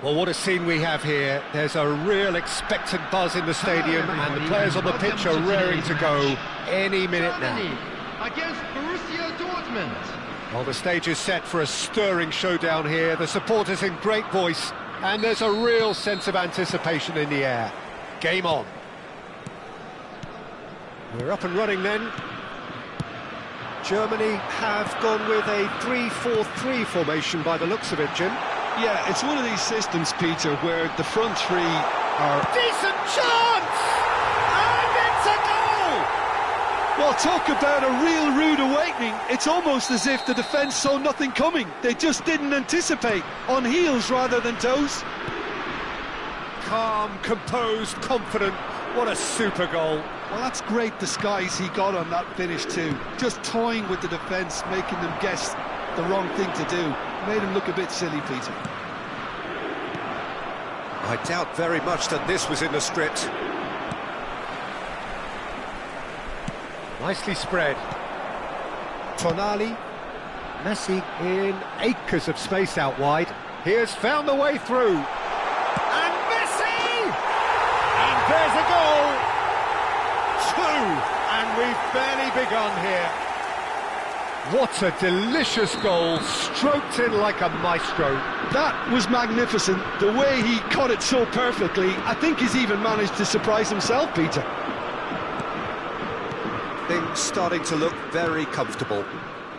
Well, what a scene we have here. There's a real expectant buzz in the stadium, and the players on the pitch are raring to go any minute now. Against Borussia Dortmund. Well, the stage is set for a stirring showdown here. The supporters in great voice, and there's a real sense of anticipation in the air. Game on. We're up and running then. Germany have gone with a 3-4-3 formation by the looks of it, Jim. Yeah, it's one of these systems, Peter, where the front three are... Decent chance! And it's a goal! Well, talk about a real rude awakening. It's almost as if the defence saw nothing coming. They just didn't anticipate, on heels rather than toes. Calm, composed, confident. What a super goal. Well, that's great disguise he got on that finish too. Just toying with the defence, making them guess the wrong thing to do. Made him look a bit silly, Peter. I doubt very much that this was in the script. Nicely spread. Tonali. Messi in acres of space out wide. He has found the way through. And Messi! And there's a goal! And we've barely begun here. What a delicious goal, stroked in like a maestro. That was magnificent. The way he caught it so perfectly, I think he's even managed to surprise himself, Peter. Things starting to look very comfortable.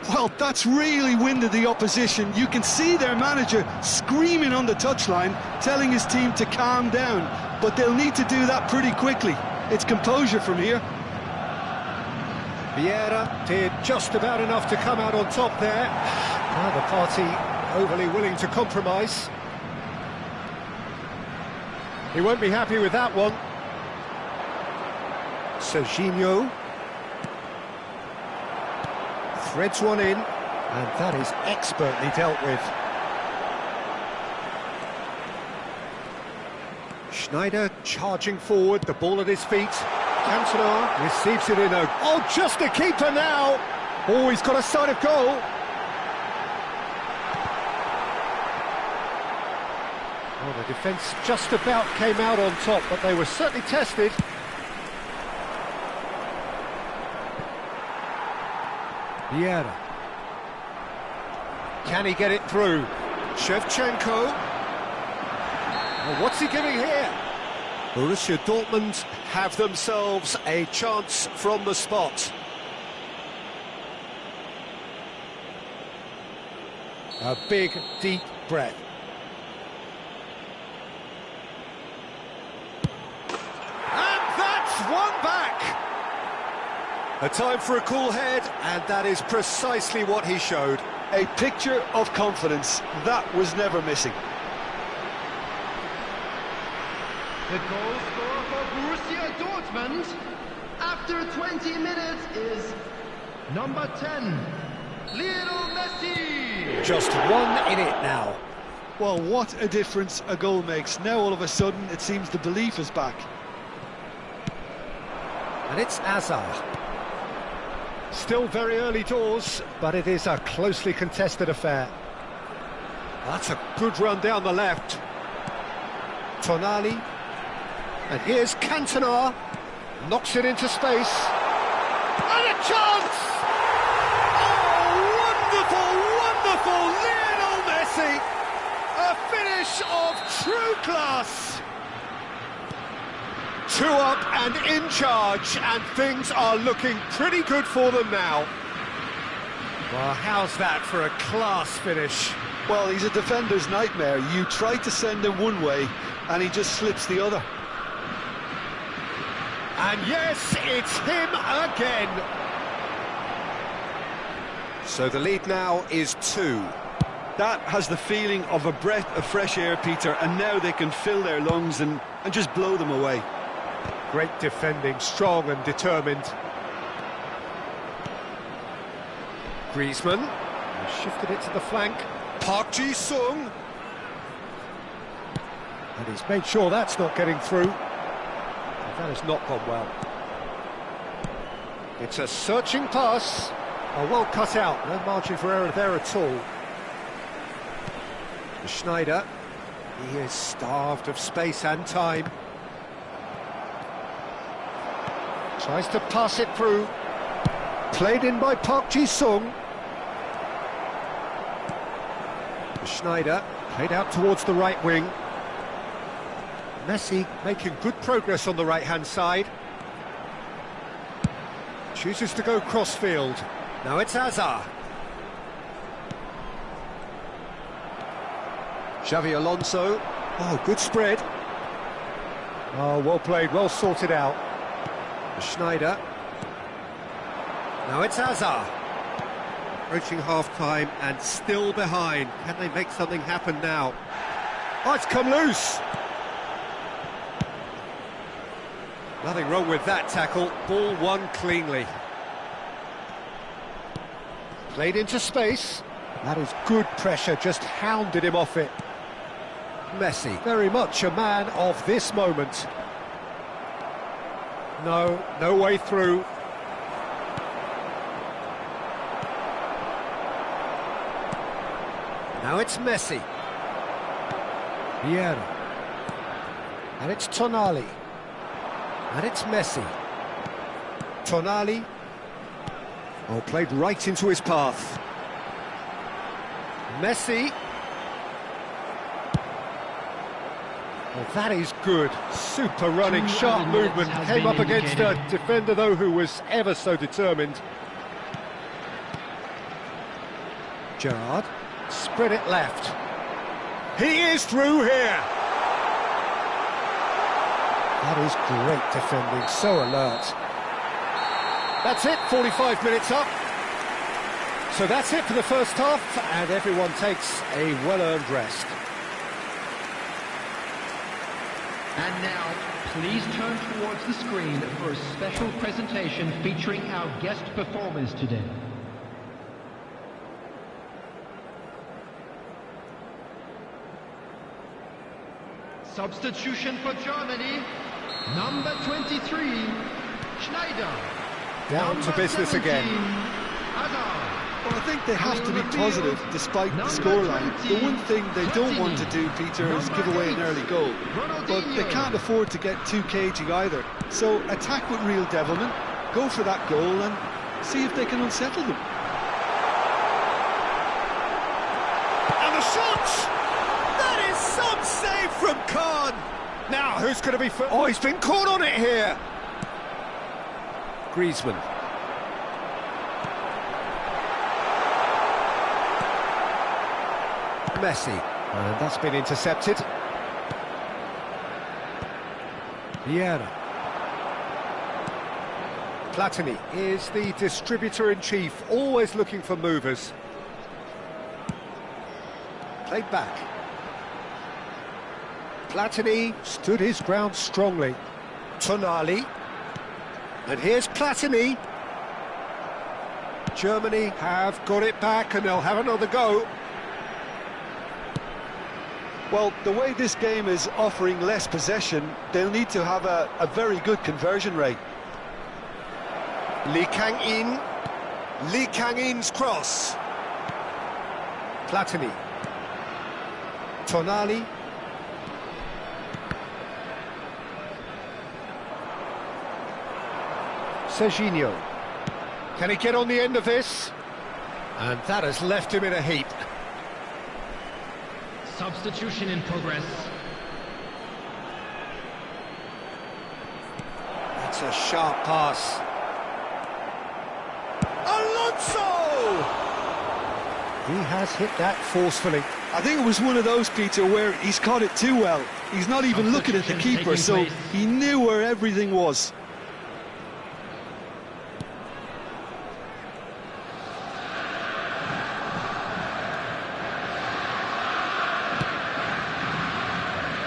Well, that's really winded the opposition. You can see their manager screaming on the touchline, telling his team to calm down. But they'll need to do that pretty quickly. It's composure from here. Vieira did just about enough to come out on top there. Neither party overly willing to compromise. He won't be happy with that one. Serginho threads one in, and that is expertly dealt with. Schneider charging forward, the ball at his feet. Cantona receives it in a... Oh, just a keeper now! Oh, he's got a sight of goal. Oh, the defence just about came out on top, but they were certainly tested. Vieira. Can he get it through? Shevchenko. Oh, what's he giving here? Borussia Dortmund have themselves a chance from the spot. A big, deep breath. And that's one back! A time for a cool head, and that is precisely what he showed. A picture of confidence. That was never missing. The goal scorer for Borussia Dortmund after 20 minutes is number 10, Lionel Messi. Just one in it now. Well, what a difference a goal makes. Now all of a sudden it seems the belief is back. And it's Hazard. Still very early doors, but it is a closely contested affair. That's a good run down the left. Tonali. And here's Cantona, knocks it into space, and a chance! Oh, wonderful, wonderful, Lionel Messi! A finish of true class! 2 up and in charge, and things are looking pretty good for them now. Well, how's that for a class finish? Well, he's a defender's nightmare. You try to send him one way, and he just slips the other. And yes, it's him again. So the lead now is 2. That has the feeling of a breath of fresh air, Peter, and now they can fill their lungs and just blow them away. Great defending, strong and determined. Griezmann has shifted it to the flank. Park Ji-sung. And he's made sure that's not getting through. That has not gone well. It's a searching pass. Oh, well cut out. No margin for error there at all. Schneider. He is starved of space and time. Tries to pass it through. Played in by Park Ji-sung. Schneider played out towards the right wing. Messi making good progress on the right-hand side. Chooses to go cross-field. Now it's Hazard. Xavi Alonso. Oh, good spread. Oh, well played, well sorted out. Schneider. Now it's Hazard. Approaching half-time and still behind. Can they make something happen now? Oh, it's come loose. Nothing wrong with that tackle. Ball won cleanly. Played into space. That is good pressure, just hounded him off it. Messi, very much a man of this moment. No way through. Now it's Messi. Vieira. And it's Tonali. And it's Messi. Tonali. Oh, played right into his path. Messi. Oh, that is good. Super running, sharp movement. Came up against a defender, though, who was ever so determined. Gerrard. Spread it left. He is through here. That is great defending, so alert. That's it, 45 minutes up. So that's it for the first half, and everyone takes a well-earned rest. And now, please turn towards the screen for a special presentation featuring our guest performers today. Substitution for Germany, number 23, Schneider. Down to business again. Hazard. Well, I think they have to be positive despite the scoreline. The one thing they don't want to do, Peter, is give away an early goal. But they can't afford to get too cagey either. So attack with real devilment, go for that goal and see if they can unsettle them. And the shot! That is some save from Khan! Now, who's going to be... Oh, he's been caught on it here! Griezmann. Messi, and that's been intercepted. Vieira. Platini is the distributor-in-chief, always looking for movers. Played back. Platini stood his ground strongly. Tonali. And here's Platini. Germany have got it back and they'll have another go. Well, the way this game is offering less possession, they'll need to have a very good conversion rate. Lee Kang-in. Lee Kang-in's cross. Platini. Tonali. Serginho. Can he get on the end of this? And that has left him in a heap. Substitution in progress. That's a sharp pass. Alonso! He has hit that forcefully. I think it was one of those, Peter, where he's caught it too well. He's not even looking at the keeper, so he knew where everything was.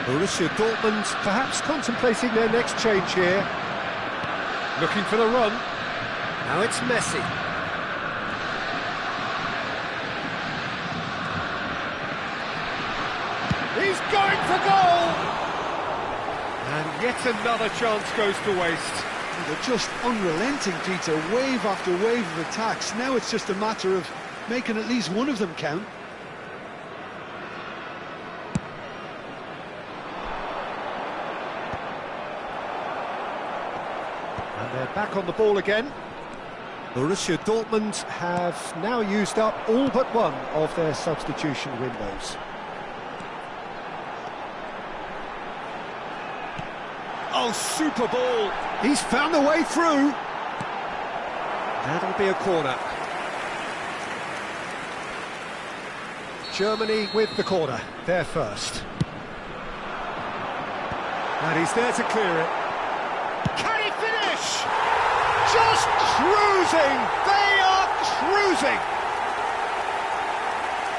Borussia Dortmund perhaps contemplating their next change here. Looking for the run. Now it's Messi. He's going for goal! And yet another chance goes to waste. They're just unrelenting, Peter, wave after wave of attacks. Now it's just a matter of making at least one of them count. And they're back on the ball again. Borussia Dortmund have now used up all but one of their substitution windows. Oh, super ball! He's found the way through! That'll be a corner. Germany with the corner, they're first. And he's there to clear it. Can he finish? Just cruising! They are cruising!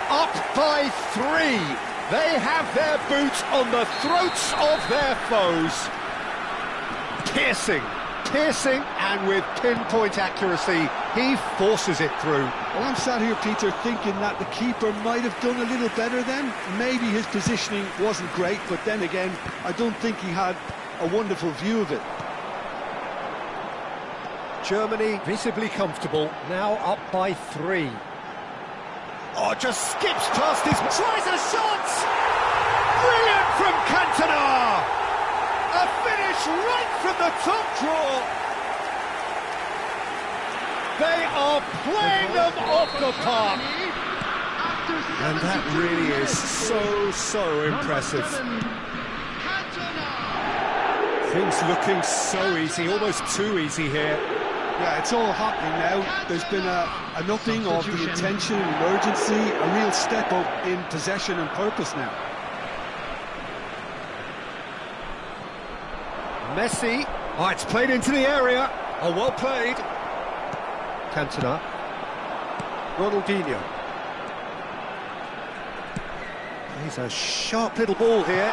Up by 3. They have their boots on the throats of their foes. Piercing, and with pinpoint accuracy, he forces it through. Well, I'm sat here, Peter, thinking that the keeper might have done a little better then. Maybe his positioning wasn't great, but then again, I don't think he had a wonderful view of it. Germany visibly comfortable, now up by 3. Oh, just skips past his... Tries a shot! Brilliant from Cantona! A finish right from the top draw. They are playing them off the park. And that really is so impressive. Things looking so easy, almost too easy here. Yeah, it's all happening now. There's been an upping of the intention and urgency, a real step up in possession and purpose now. Messi. Oh, it's played into the area. Oh, well played. Cantona. Ronaldinho. He's a sharp little ball here.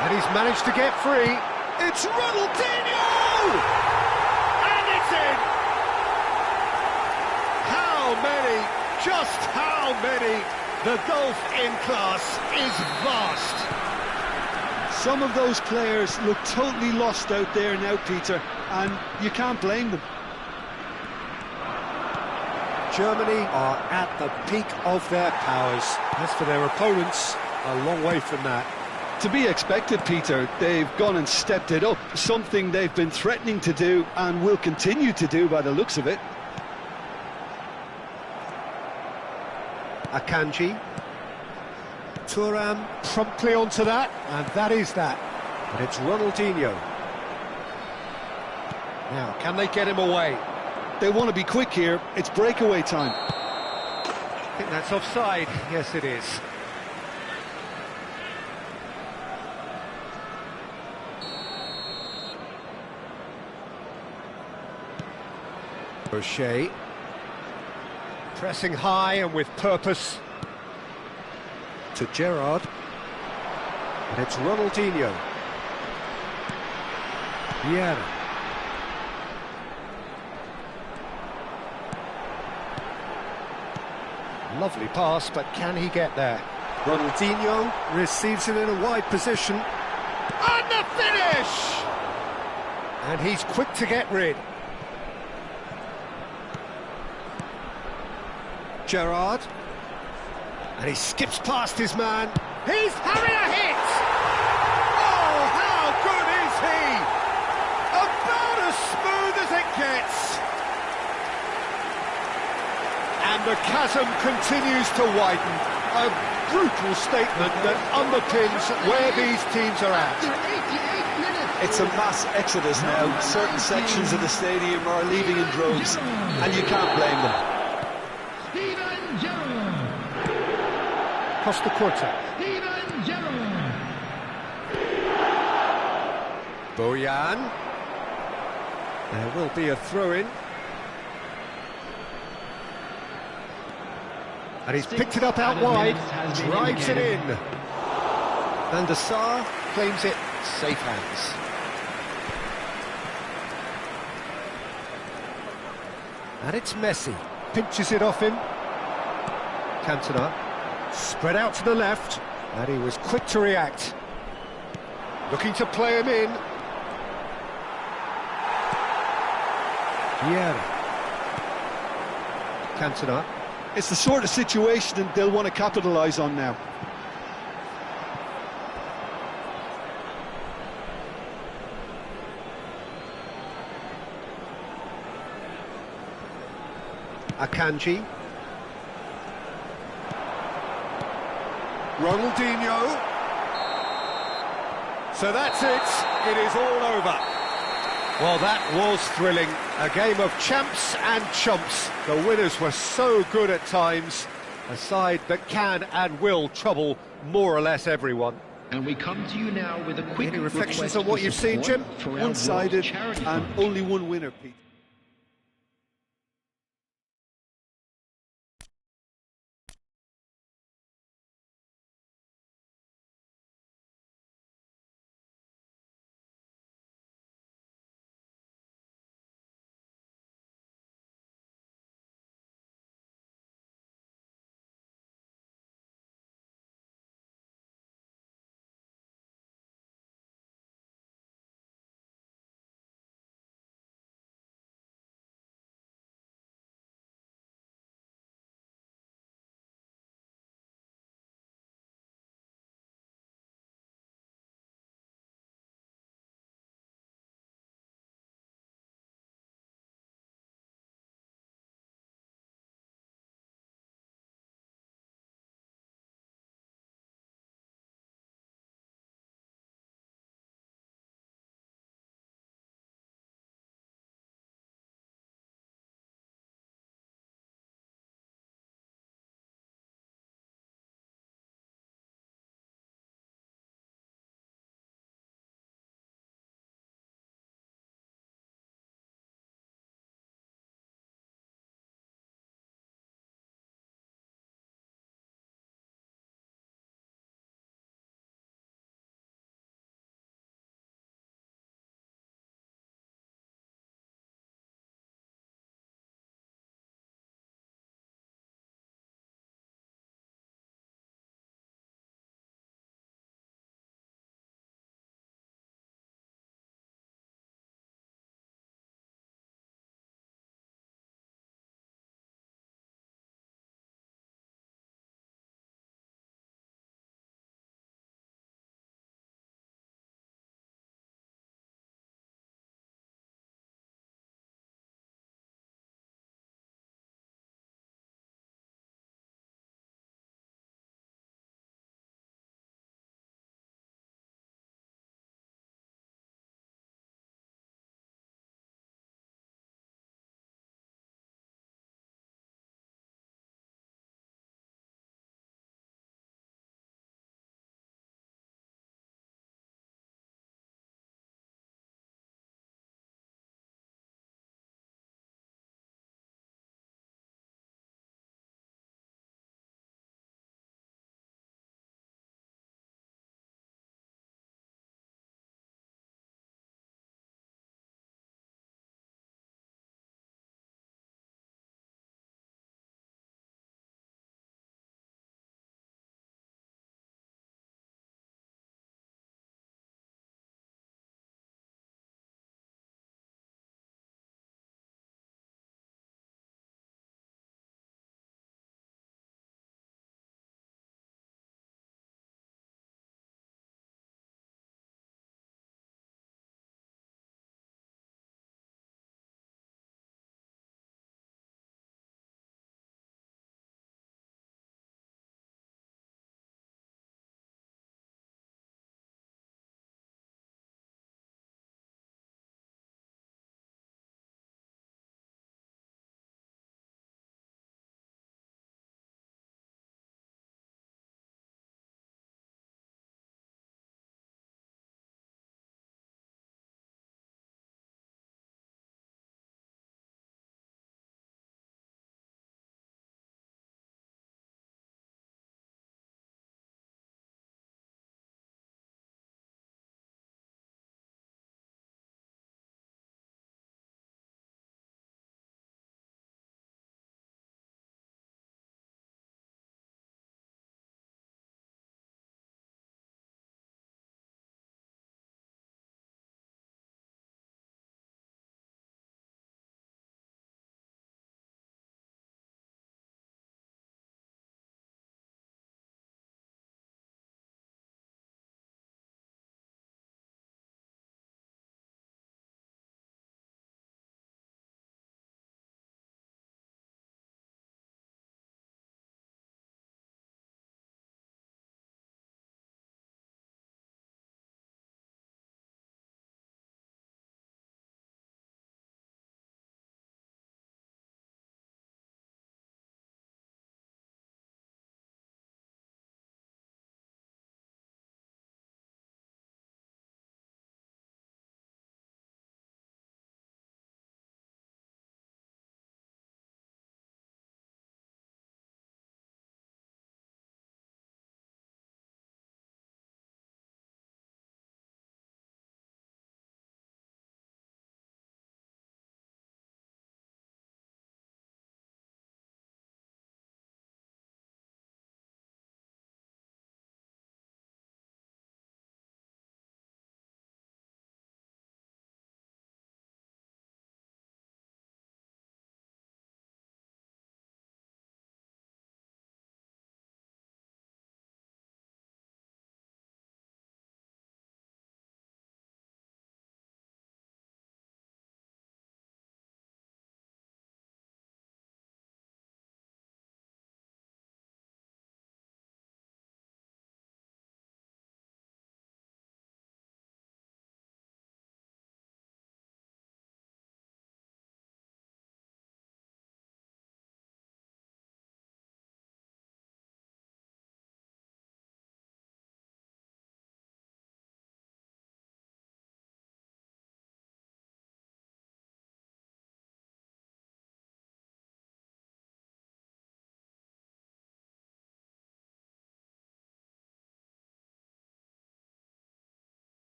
And he's managed to get free. It's Ronaldinho! And it's in! How many? Just how many? The gulf in class is vast. Some of those players look totally lost out there now, Peter, and you can't blame them. Germany are at the peak of their powers. As for their opponents, a long way from that. To be expected, Peter. They've gone and stepped it up, something they've been threatening to do and will continue to do by the looks of it. Akanji. Thuram promptly onto that, and that is that. But it's Ronaldinho. Now, can they get him away? They want to be quick here. It's breakaway time. I think that's offside. Yes, it is. O'Shea. Pressing high and with purpose. To Gerrard, and it's Ronaldinho. Vieira. Lovely pass, but can he get there? Ronaldinho receives it in a wide position. And the finish! And he's quick to get rid. Gerrard. And he skips past his man. He's having a hit! Oh, how good is he? About as smooth as it gets. And the chasm continues to widen. A brutal statement that underpins where these teams are at. It's a mass exodus now. Certain sections of the stadium are leaving in droves, and you can't blame them. Costa Curta. Bojan. There will be a throw-in. And he's picked it up out wide, drives it in. Van der Sar claims it, safe hands. And it's Messi, pinches it off him. Cantona. Spread out to the left, and he was quick to react. Looking to play him in. Vieira. Cantona. It's the sort of situation that they'll want to capitalise on now. Akanji. Ronaldinho. So that's it. It is all over. Well, that was thrilling. A game of champs and chumps. The winners were so good at times. A side that can and will trouble more or less everyone. And we come to you now with a quick Any reflections request on what for you've seen, support Jim? for our One-sided World Charity and Fund. only one winner, Pete.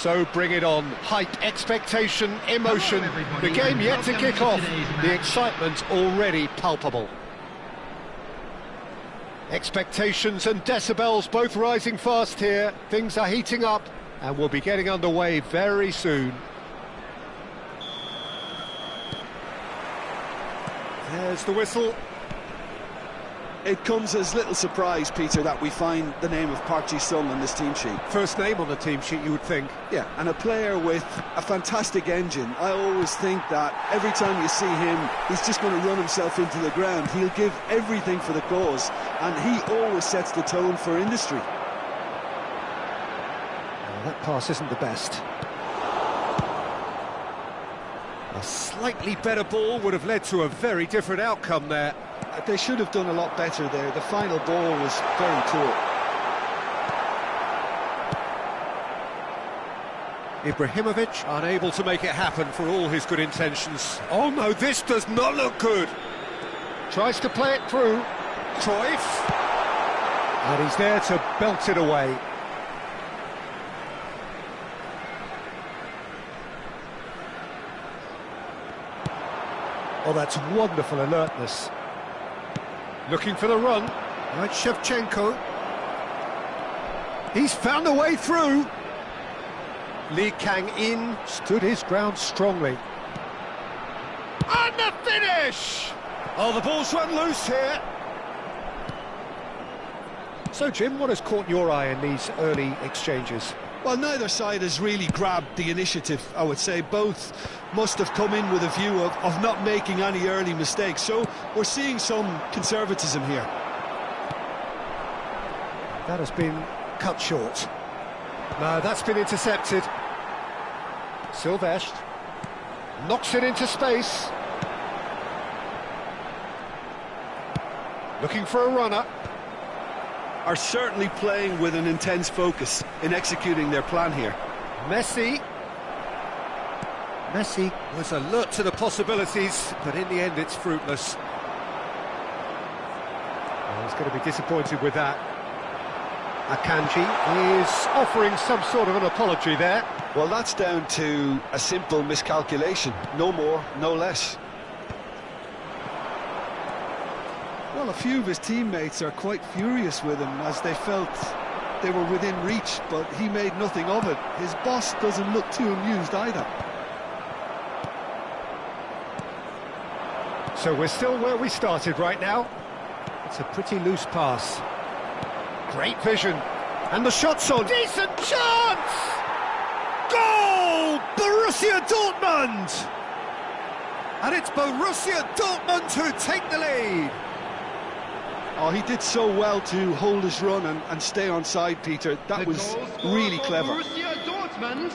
So bring it on. Hype, expectation, emotion. Hello, everybody, The game and yet to welcome kick to off. today's The match. excitement's already palpable. Expectations and decibels both rising fast here. Things are heating up and we'll be getting underway very soon. There's the whistle. It comes as little surprise, Peter, that we find the name of Park Ji-sung on this team sheet. First name on the team sheet, you would think. Yeah, and a player with a fantastic engine. I always think that every time you see him, he's just going to run himself into the ground. He'll give everything for the cause, and he always sets the tone for industry. Well, that pass isn't the best. A slightly better ball would have led to a very different outcome there. They should have done a lot better there. The final ball was very poor. Ibrahimovic unable to make it happen for all his good intentions. Oh no, this does not look good. Tries to play it through. Cruyff. And he's there to belt it away. Oh, that's wonderful alertness. Looking for the run. Right, Shevchenko. He's found a way through. Lee Kang-in stood his ground strongly. And the finish! Oh, the ball's run loose here. So, Jim, what has caught your eye in these early exchanges? Well, neither side has really grabbed the initiative, I would say. Both must have come in with a view of not making any early mistakes. So we're seeing some conservatism here. That has been cut short. No, that's been intercepted. Silvestre knocks it into space. Looking for a runner. Are certainly playing with an intense focus in executing their plan here. Messi was alert to the possibilities, but in the end it's fruitless. Well, he's going to be disappointed with that. Akanji is offering some sort of an apology there. Well, that's down to a simple miscalculation. No more, no less. Well, a few of his teammates are quite furious with him as they felt they were within reach, but he made nothing of it. His boss doesn't look too amused either. So we're still where we started right now. It's a pretty loose pass. Great vision. And the shot's on. Decent chance! Goal! Borussia Dortmund! And it's Borussia Dortmund who take the lead. Oh, he did so well to hold his run and stay on side, Peter. That was really clever. Borussia Dortmund,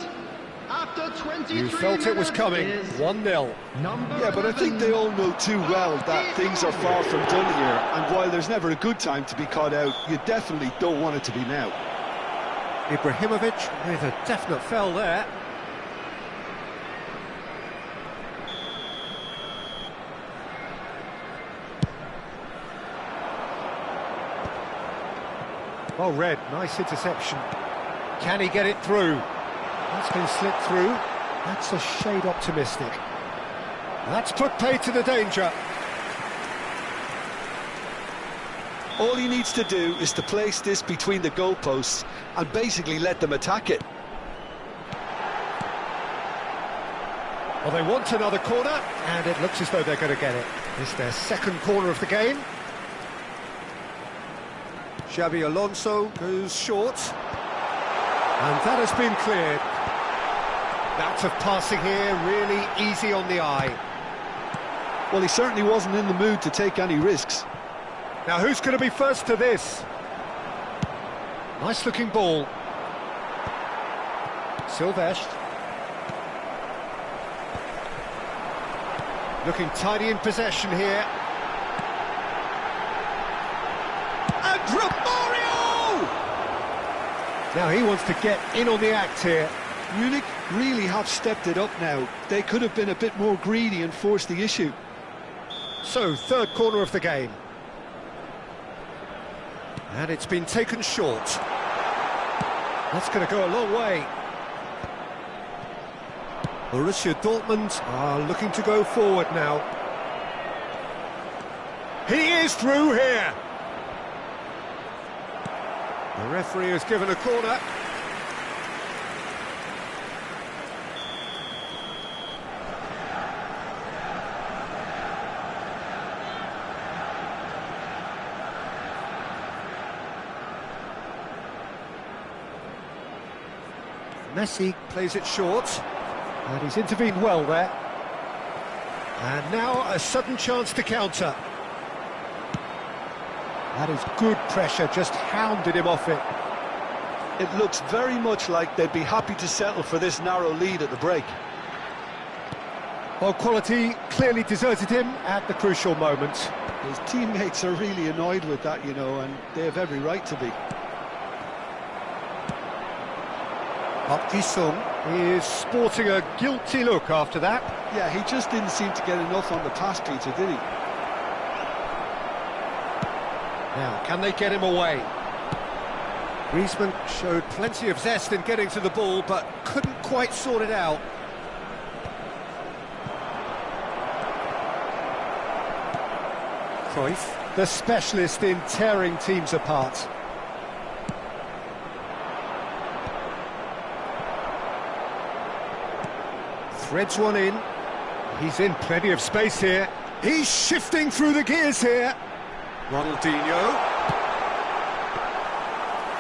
after 23 You felt it was coming. 1-0. Yeah, but I think they all know too well that things are far from done here. And while there's never a good time to be caught out, you definitely don't want it to be now. Ibrahimovic with a definite foul there. Oh, Red, nice interception. Can he get it through? That's been slipped through. That's a shade optimistic. That's put paid to the danger. All he needs to do is to place this between the goalposts and basically let them attack it. Well, they want another corner, and it looks as though they're going to get it. It's their second corner of the game. Xabi Alonso goes short. And that has been cleared. Bout of passing here, really easy on the eye. Well, he certainly wasn't in the mood to take any risks. Now, who's going to be first to this? Nice-looking ball. Silvestre. Looking tidy in possession here. And Romario! Now he wants to get in on the act here. Munich really have stepped it up now. They could have been a bit more greedy and forced the issue. So, third corner of the game. And it's been taken short. That's going to go a long way. Borussia Dortmund are looking to go forward now. He is through here. The referee has given a corner. Messi plays it short, and he's intervened well there. And now a sudden chance to counter. That is good pressure, just hounded him off it. It looks very much like they'd be happy to settle for this narrow lead at the break. Well, quality clearly deserted him at the crucial moment. His teammates are really annoyed with that, you know, and they have every right to be. Park Ji-sung is sporting a guilty look after that. Yeah, he just didn't seem to get enough on the pass, Peter, did he? Now, can they get him away? Griezmann showed plenty of zest in getting to the ball, but couldn't quite sort it out. Cruyff, the specialist in tearing teams apart. Threads one in. He's in plenty of space here. He's shifting through the gears here. Ronaldinho.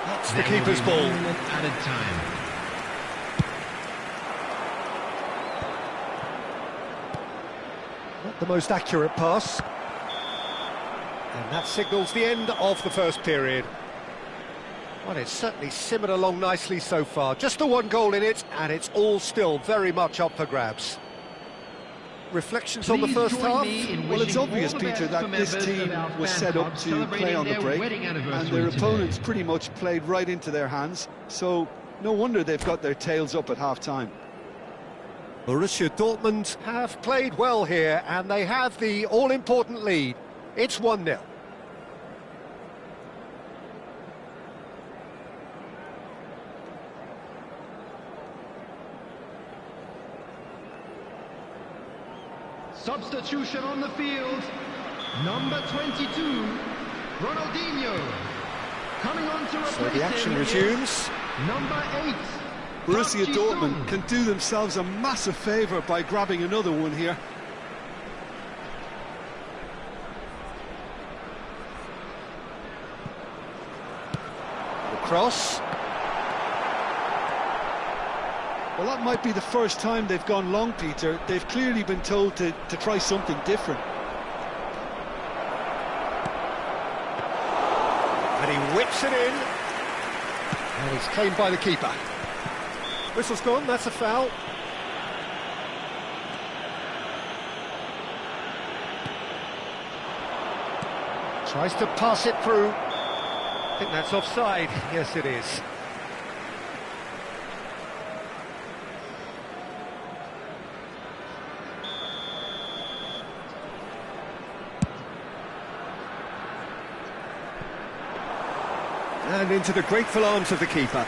That's the keeper's ball. Added time. Not the most accurate pass. And that signals the end of the first period. Well, it's certainly simmered along nicely so far. Just the one goal in it, and it's all still very much up for grabs. Reflections on the first half? Well, it's obvious, Peter, that this team was set up to play on the break, and their opponents pretty much played right into their hands, so no wonder they've got their tails up at half-time. Borussia Dortmund have played well here, and they have the all-important lead. It's 1-0. Substitution on the field. Number 22, Ronaldinho. Coming on to replace So the action resumes. Number 8. Borussia Dortmund can do themselves a massive favour by grabbing another one here. The cross. Well, that might be the first time they've gone long, Peter. They've clearly been told to try something different. And he whips it in. And he's claimed by the keeper. Whistle's gone, that's a foul. Tries to pass it through. I think that's offside. Yes, it is. And into the grateful arms of the keeper.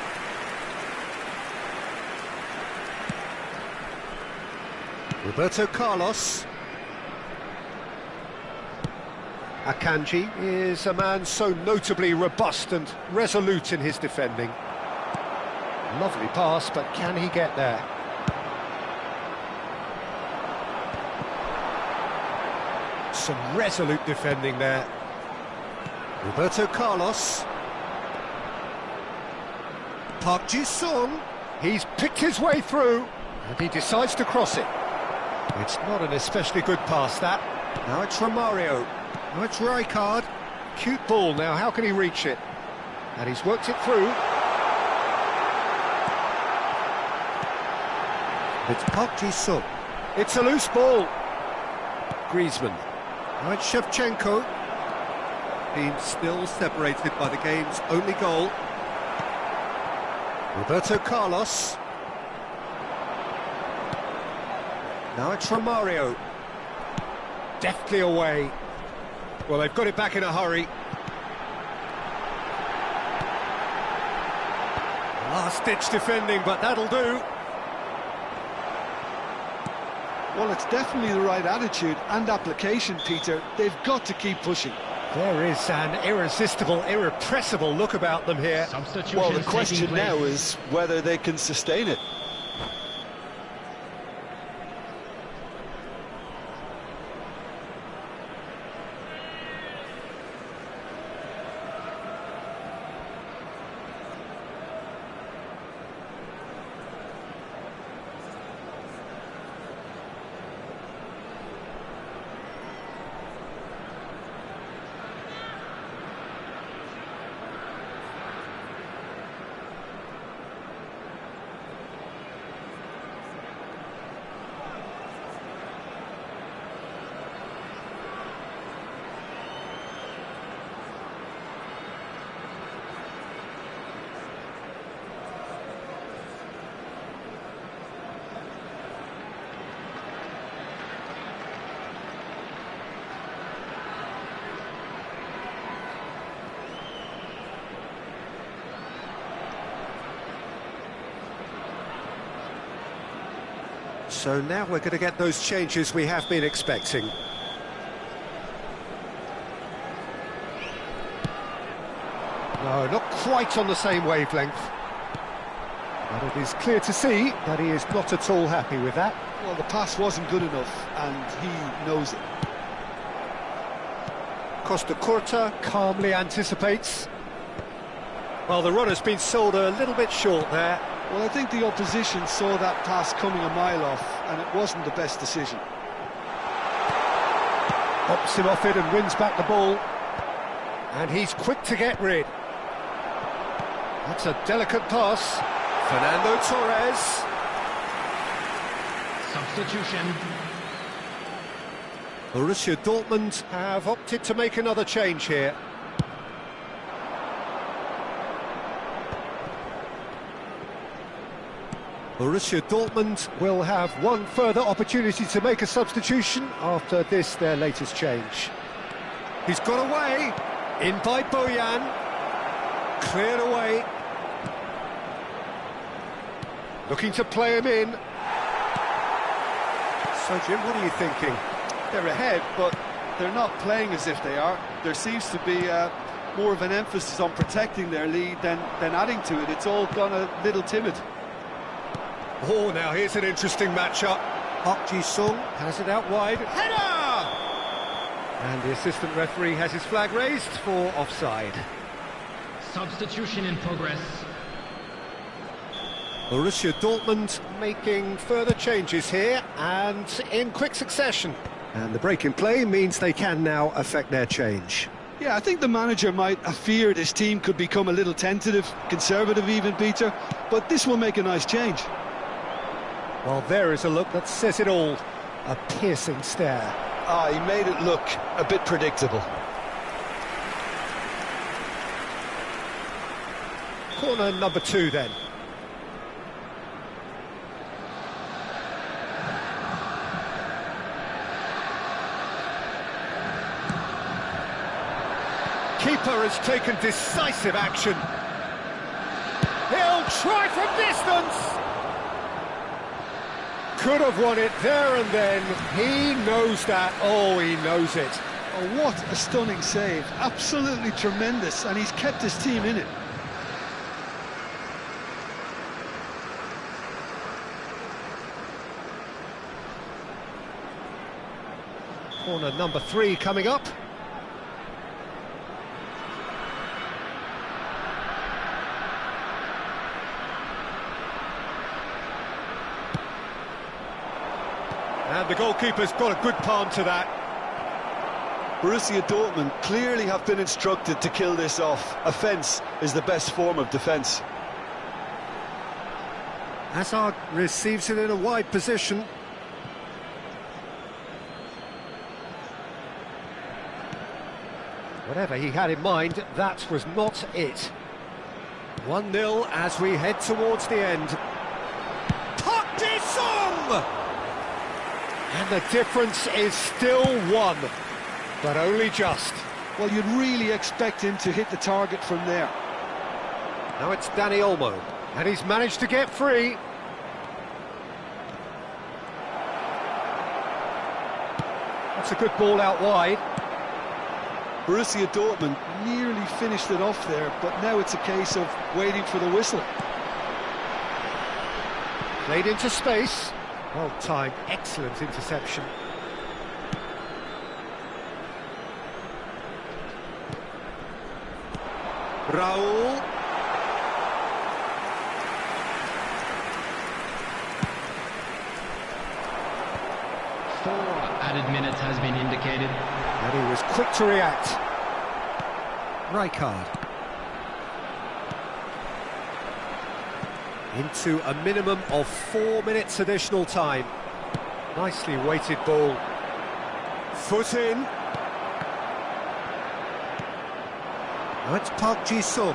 Roberto Carlos. Akanji is a man so notably robust and resolute in his defending. Lovely pass, but can he get there? Some resolute defending there. Roberto Carlos. Park Ji-sung, he's picked his way through, and he decides to cross it. It's not an especially good pass, that. Now it's Romario. Now it's Rijkaard. Cute ball now, how can he reach it? And he's worked it through. It's Park Ji-sung. It's a loose ball. Griezmann. Now it's Shevchenko. Team still separated by the game's only goal. Roberto Carlos. Now it's Romario. Deftly away. Well, they've got it back in a hurry. Last-ditch defending, but that'll do. Well, it's definitely the right attitude and application, Peter. They've got to keep pushing. There is an irresistible, irrepressible look about them here. Well, the question now is whether they can sustain it. So now we're going to get those changes we have been expecting. No, not quite on the same wavelength. But it is clear to see that he is not at all happy with that. Well, the pass wasn't good enough, and he knows it. Costa Curta calmly anticipates. Well, the runner's been sold a little bit short there. Well, I think the opposition saw that pass coming a mile off, and it wasn't the best decision. Hops him off it and wins back the ball. And he's quick to get rid. That's a delicate pass. Fernando Torres. Substitution. Borussia Dortmund have opted to make another change here. Borussia Dortmund will have one further opportunity to make a substitution after this, their latest change. He's got away, in by Bojan, cleared away. Looking to play him in. So Jim, what are you thinking? They're ahead, but they're not playing as if they are. There seems to be more of an emphasis on protecting their lead than adding to it. It's all gone a little timid. Oh, now here's an interesting matchup. Park Ji-sung has it out wide. Header! And the assistant referee has his flag raised for offside. Substitution in progress. Borussia Dortmund making further changes here and in quick succession. And the break in play means they can now affect their change. Yeah, I think the manager might have feared his team could become a little tentative, conservative even, Peter, but this will make a nice change. Well, there is a look that says it all. A piercing stare. Ah, he made it look a bit predictable. Corner number 2 then. Keeper has taken decisive action. He'll try from distance. Could have won it there and then. He knows that. Oh, he knows it. Oh, what a stunning save. Absolutely tremendous, and he's kept his team in it. Corner number 3 coming up. And the goalkeeper's got a good palm to that. Borussia Dortmund clearly have been instructed to kill this off. Offence is the best form of defence. Hazard receives it in a wide position. Whatever he had in mind, that was not it. 1-0 as we head towards the end. Park Ji-sung! And the difference is still 1, but only just. Well, you'd really expect him to hit the target from there. Now it's Dani Olmo, and he's managed to get free. It's a good ball out wide. Borussia Dortmund nearly finished it off there, but now it's a case of waiting for the whistle. Played into space. Well timed, excellent interception. Raul. Added minutes has been indicated. And he was quick to react. Rijkaard. Into a minimum of 4 minutes additional time. Nicely weighted ball. Foot in. Now it's Park Ji-sung.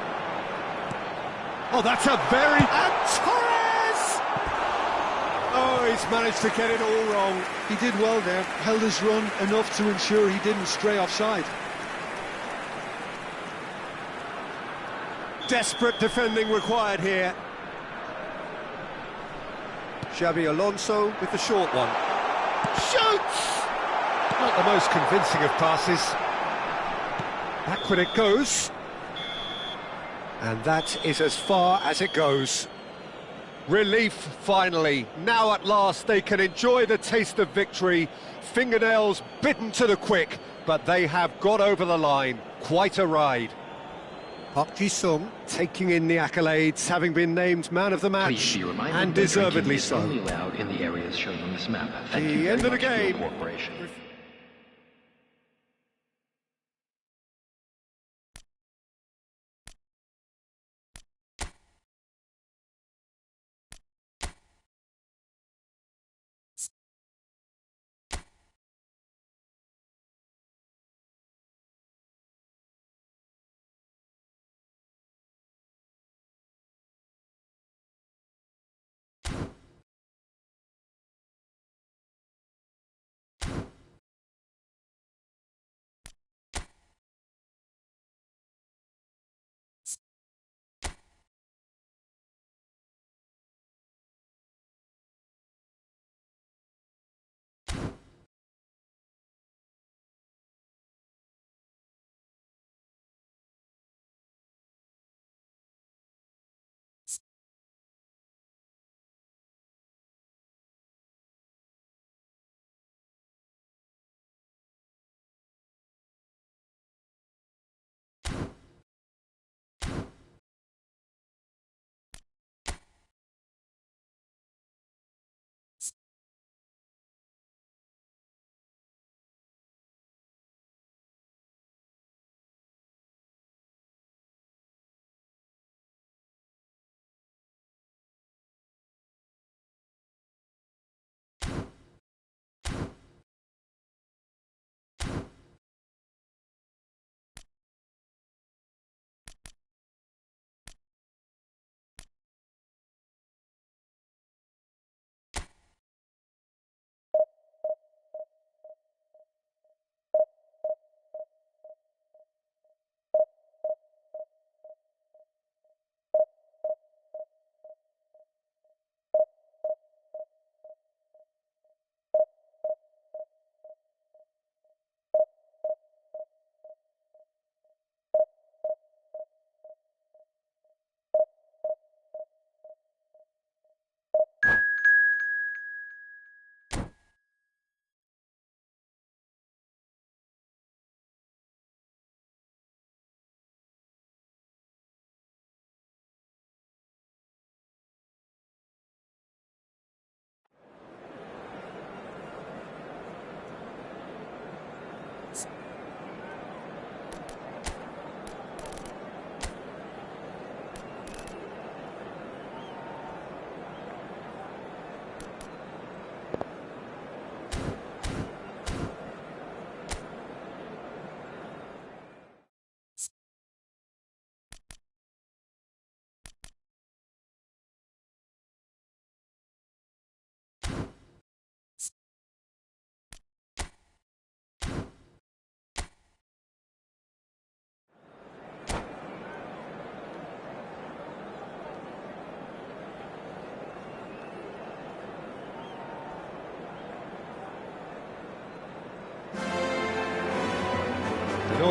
Oh, that's a very... And Torres! Oh, he's managed to get it all wrong. He did well there, held his run enough to ensure he didn't stray offside. Desperate defending required here. Xabi Alonso with the short one. Shoots! Not the most convincing of passes. Backward it goes. And that is as far as it goes. Relief, finally. Now at last they can enjoy the taste of victory. Fingernails bitten to the quick, but they have got over the line. Quite a ride. Park Ji-sung taking in the accolades, having been named man of the match, and deservedly so. Only allowed in the areas shown on this map. Thank you The very end of the much for your game. cooperation.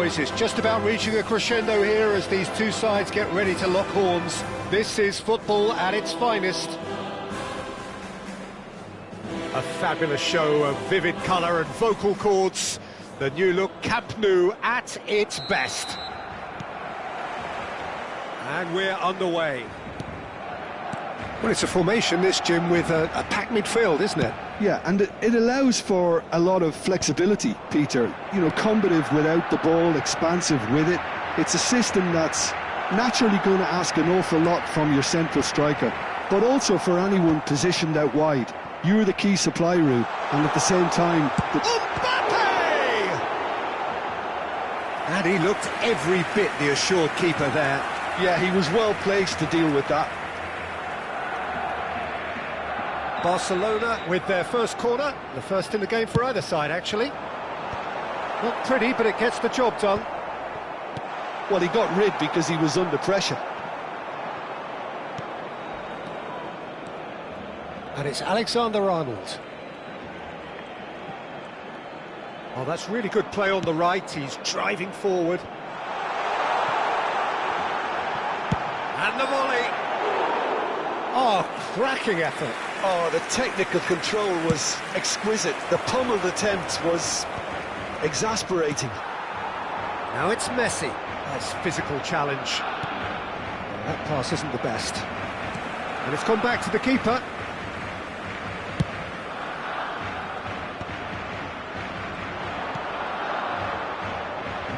boys, it's just about reaching a crescendo here as these two sides get ready to lock horns. This is football at its finest. A fabulous show of vivid colour and vocal cords. The new look Camp Nou at its best. And we're underway. Well, it's a formation, this, Jim, with a packed midfield, isn't it? Yeah, and it allows for a lot of flexibility, Peter. You know, combative without the ball, expansive with it. It's a system that's naturally going to ask an awful lot from your central striker, but also for anyone positioned out wide. You're the key supply route, and at the same time... Mbappe! And he looked every bit the assured keeper there. Yeah, he was well placed to deal with that. Barcelona with their first corner, the first in the game for either side, actually. Not pretty, but it gets the job done. Well, he got rid because he was under pressure. And it's Alexander-Arnold. Oh, that's really good play on the right. He's driving forward. And the volley. Oh, cracking effort. Oh, the technical control was exquisite. The pummeled attempt was exasperating. Now it's Messi. Nice physical challenge. That pass isn't the best. And it's gone back to the keeper.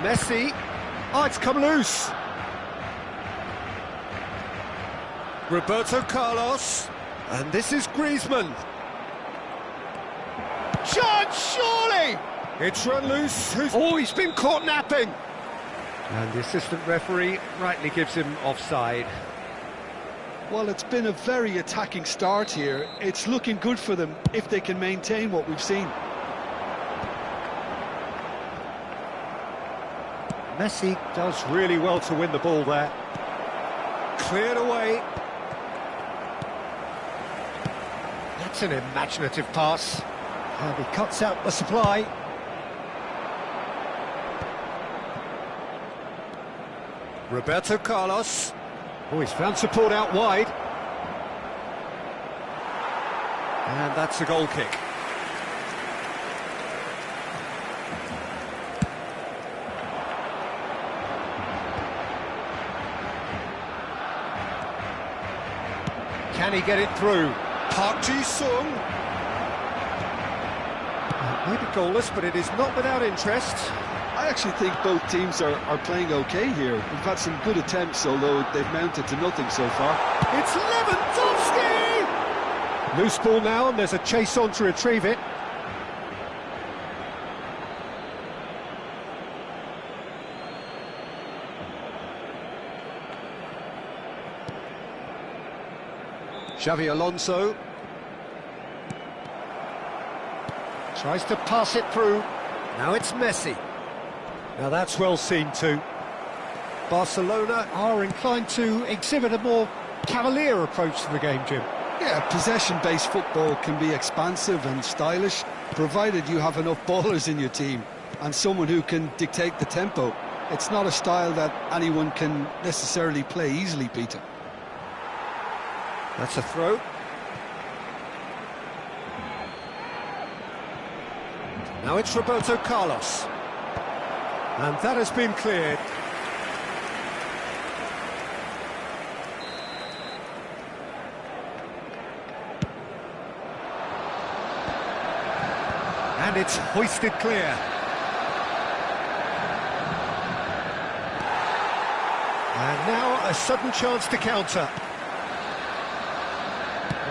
Messi. Oh, it's come loose. Roberto Carlos. And this is Griezmann. Chance, surely! It's run loose. Oh, he's been caught napping. And the assistant referee rightly gives him offside. Well, it's been a very attacking start here. It's looking good for them if they can maintain what we've seen. Messi does really well to win the ball there. Cleared away. That's an imaginative pass. And he cuts out the supply. Roberto Carlos. Oh, he's found support out wide. And that's a goal kick. Can he get it through? Park Ji-sung. Maybe goalless, but it is not without interest. I actually think both teams are playing okay here. We've had some good attempts, although they've mounted to nothing so far. It's Lewandowski! Loose ball now, and there's a chase on to retrieve it. Xavi Alonso tries to pass it through. Now it's Messi. Now that's well seen too. Barcelona are inclined to exhibit a more cavalier approach to the game, Jim. Yeah, possession-based football can be expansive and stylish, provided you have enough ballers in your team and someone who can dictate the tempo. It's not a style that anyone can necessarily play easily, Peter. That's a throw. Now it's Roberto Carlos. And that has been cleared. And it's hoisted clear. And now a sudden chance to counter.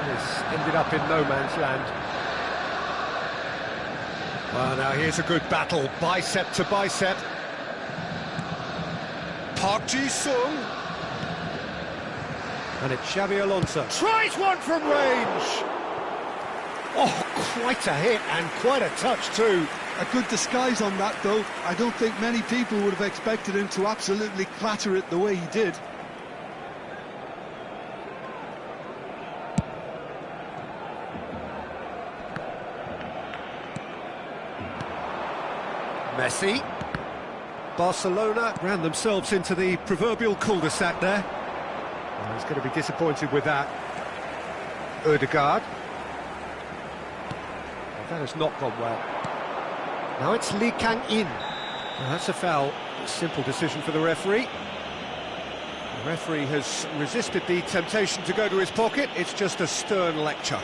This ended up in no man's land. Well, now here's a good battle, bicep to bicep. Park Ji-sung. And it's Xavi Alonso. Tries one from range! Oh, quite a hit and quite a touch too. A good disguise on that, though. I don't think many people would have expected him to absolutely clatter it the way he did. Messi. Barcelona ran themselves into the proverbial cul-de-sac there. Well, he's going to be disappointed with that. Ødegaard. Well, that has not gone well. Now it's Lee Kang-in. Well, that's a foul. A simple decision for the referee. The referee has resisted the temptation to go to his pocket. It's just a stern lecture.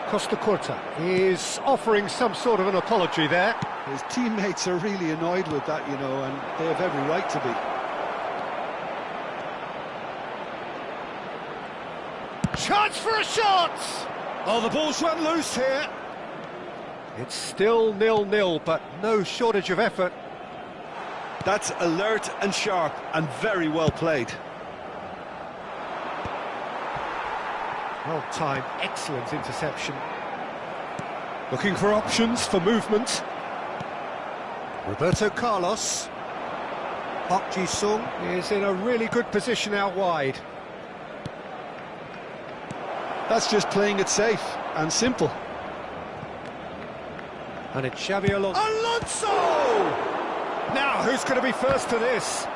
Costa Curta is offering some sort of an apology there. His teammates are really annoyed with that, you know, and they have every right to be. Chance for a shot! Oh, the ball's run loose here. It's still 0-0, but no shortage of effort. That's alert and sharp and very well played. Well timed, excellent interception. Looking for options for movement. Roberto Carlos. Park Ji-sung is in a really good position out wide. That's just playing it safe and simple. And it's Xabi Alonso. Alonso! Now, who's going to be first to this?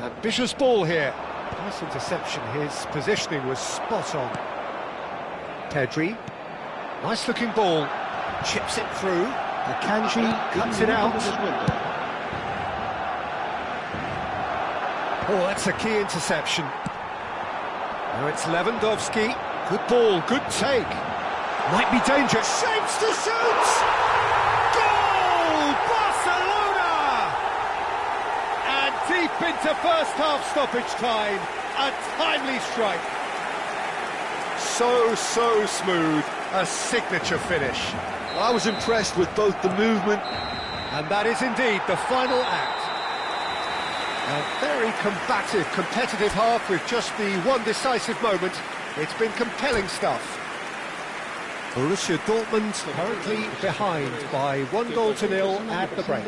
Ambitious ball here. Nice interception, his positioning was spot on. Pedri, nice looking ball, chips it through, Akanji cuts it out. Oh, that's a key interception. Now it's Lewandowski, good ball, good take. Might be dangerous, shapes to shoot! Goal! Barcelona! And deep into first half stoppage time, a timely strike. So smooth, a signature finish. Well, I was impressed with both the movement. And that is indeed the final act. A very combative, competitive half with just the one decisive moment. It's been compelling stuff. Borussia Dortmund currently behind by 1-0 at the break.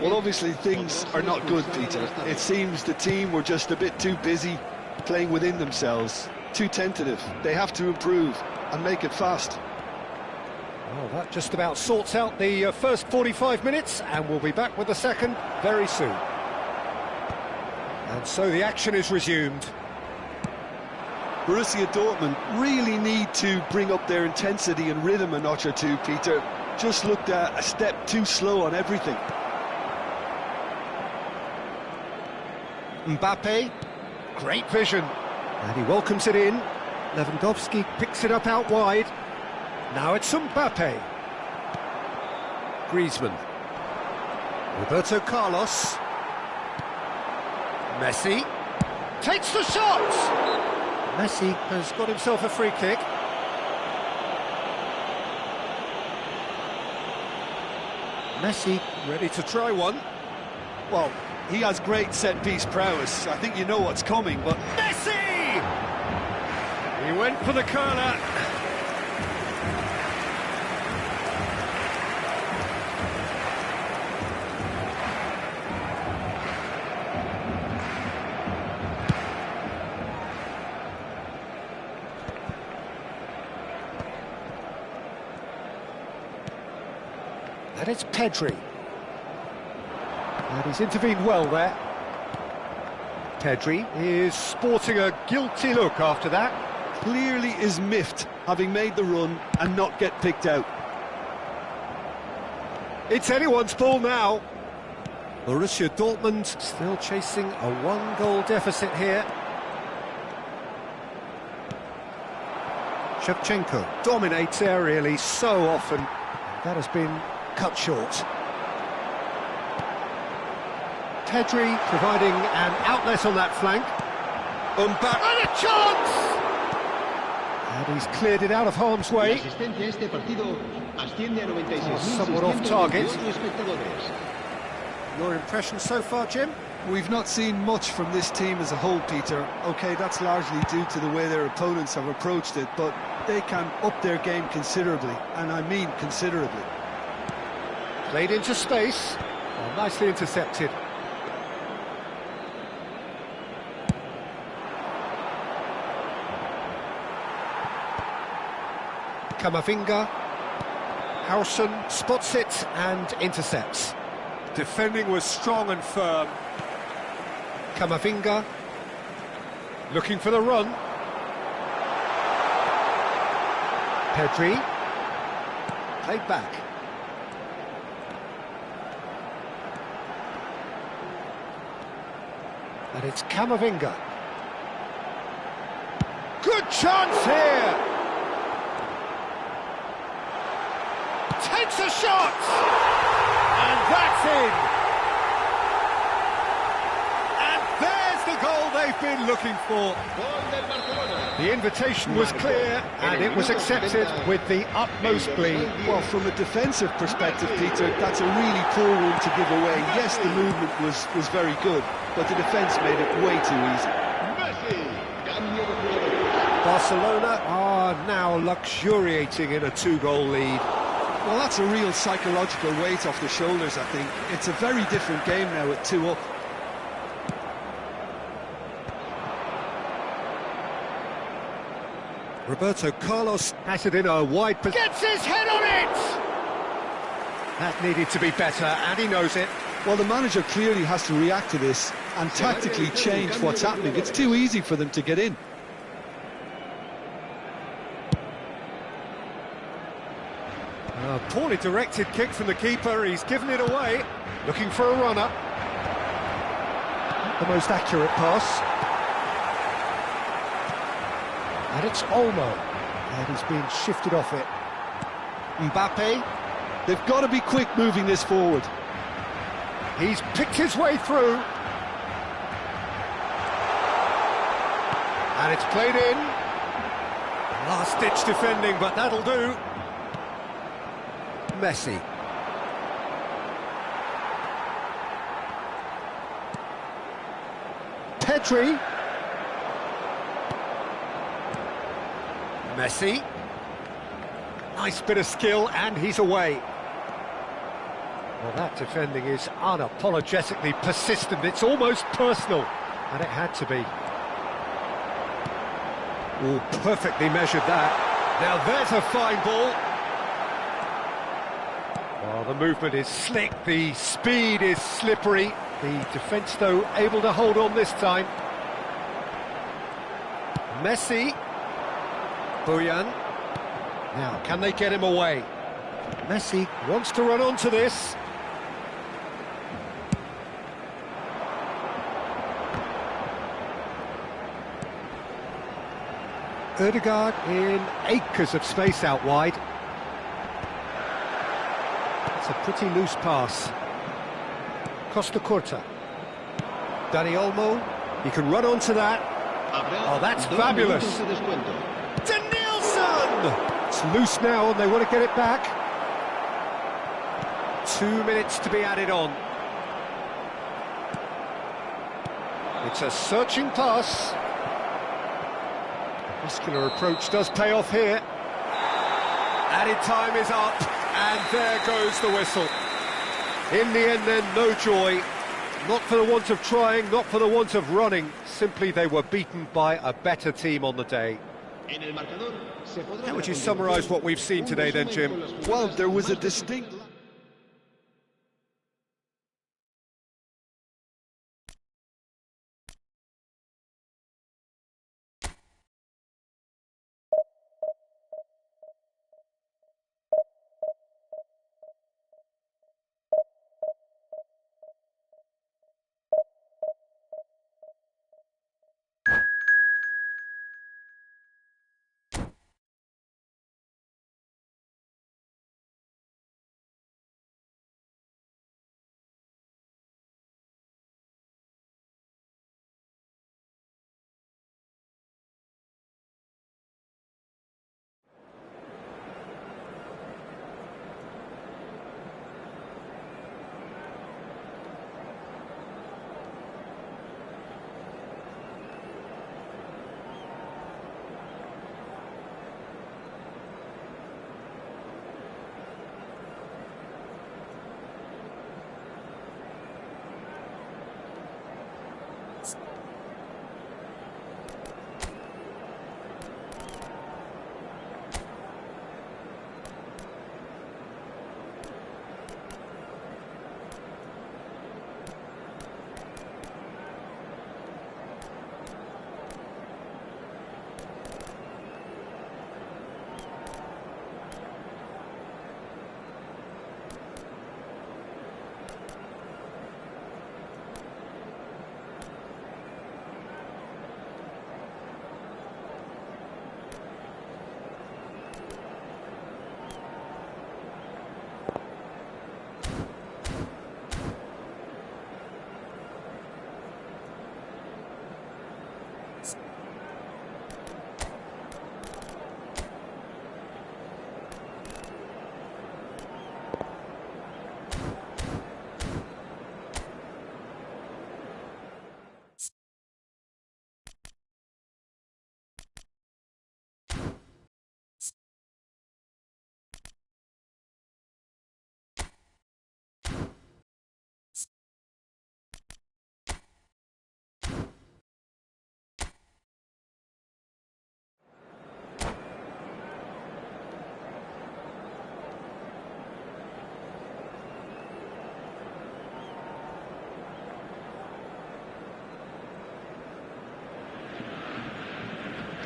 Well, obviously things are not good, Peter. It seems the team were just a bit too busy playing within themselves, too tentative. They have to improve and make it fast. Well, that just about sorts out the first 45 minutes, and we'll be back with the second very soon. And so the action is resumed. Borussia Dortmund really need to bring up their intensity and rhythm a notch or two, Peter. Just looked a step too slow on everything. Mbappe, great vision. And he welcomes it in. Lewandowski picks it up out wide. Now it's Mbappe. Griezmann. Roberto Carlos. Messi. Takes the shot! Messi has got himself a free kick. Messi ready to try one. Well, he has great set-piece prowess. I think you know what's coming, but... Messi! He went for the corner. And it's Pedri. And he's intervened well there. Pedri is sporting a guilty look after that. Clearly is miffed, having made the run and not get picked out. It's anyone's ball now. Borussia Dortmund still chasing a 1-goal deficit here. Shevchenko dominates aerially so often. That has been cut short. Pedri providing an outlet on that flank. Mbappe, and a chance! And he's cleared it out of harm's way. Somewhat off target. Your impression so far, Jim? We've not seen much from this team as a whole, Peter. OK, that's largely due to the way their opponents have approached it, but they can up their game considerably, and I mean considerably. Played into space. Well, nicely intercepted. Camavinga. Howson spots it and intercepts. Defending was strong and firm. Camavinga. Looking for the run. Pedri. Played back. And it's Camavinga. Good chance here! Takes a shot! And that's in! And there's the goal they've been looking for. The invitation was clear and it was accepted with the utmost glee. Well, from a defensive perspective, Peter, that's a really poor one to give away. Yes, the movement was very good, but the defence made it way too easy. Barcelona are now luxuriating in a 2-goal lead. Well, that's a real psychological weight off the shoulders, I think. It's a very different game now at 2 up. Roberto Carlos has it in a wide position. Gets his head on it! That needed to be better, and he knows it. Well, the manager clearly has to react to this and tactically change what's happening. It's too easy for them to get in. A poorly directed kick from the keeper, he's given it away. Looking for a runner. The most accurate pass. And it's Olmo. And he's been shifted off it. Mbappe. They've got to be quick moving this forward. He's picked his way through. And it's played in. Last-ditch defending, but that'll do. Messi. Pedri. Messi. Nice bit of skill, and he's away. Well, that defending is unapologetically persistent. It's almost personal, and it had to be. Oh, perfectly measured that. Now there's a fine ball. Well, the movement is slick, the speed is slippery. The defence, though, able to hold on this time. Messi. Bojan. Now, can they get him away? Messi wants to run onto this. Ødegaard in acres of space out wide. It's a pretty loose pass. Costa Curta. Dani Olmo. He can run onto that. Oh, that's fabulous. It's loose now and they want to get it back. 2 minutes to be added on. It's a searching pass. Muscular approach does pay off here. Added time is up and there goes the whistle. In the end then, no joy. Not for the want of trying, not for the want of running. Simply they were beaten by a better team on the day. How would you summarise what we've seen today then, Jim? Well, there was a distinct...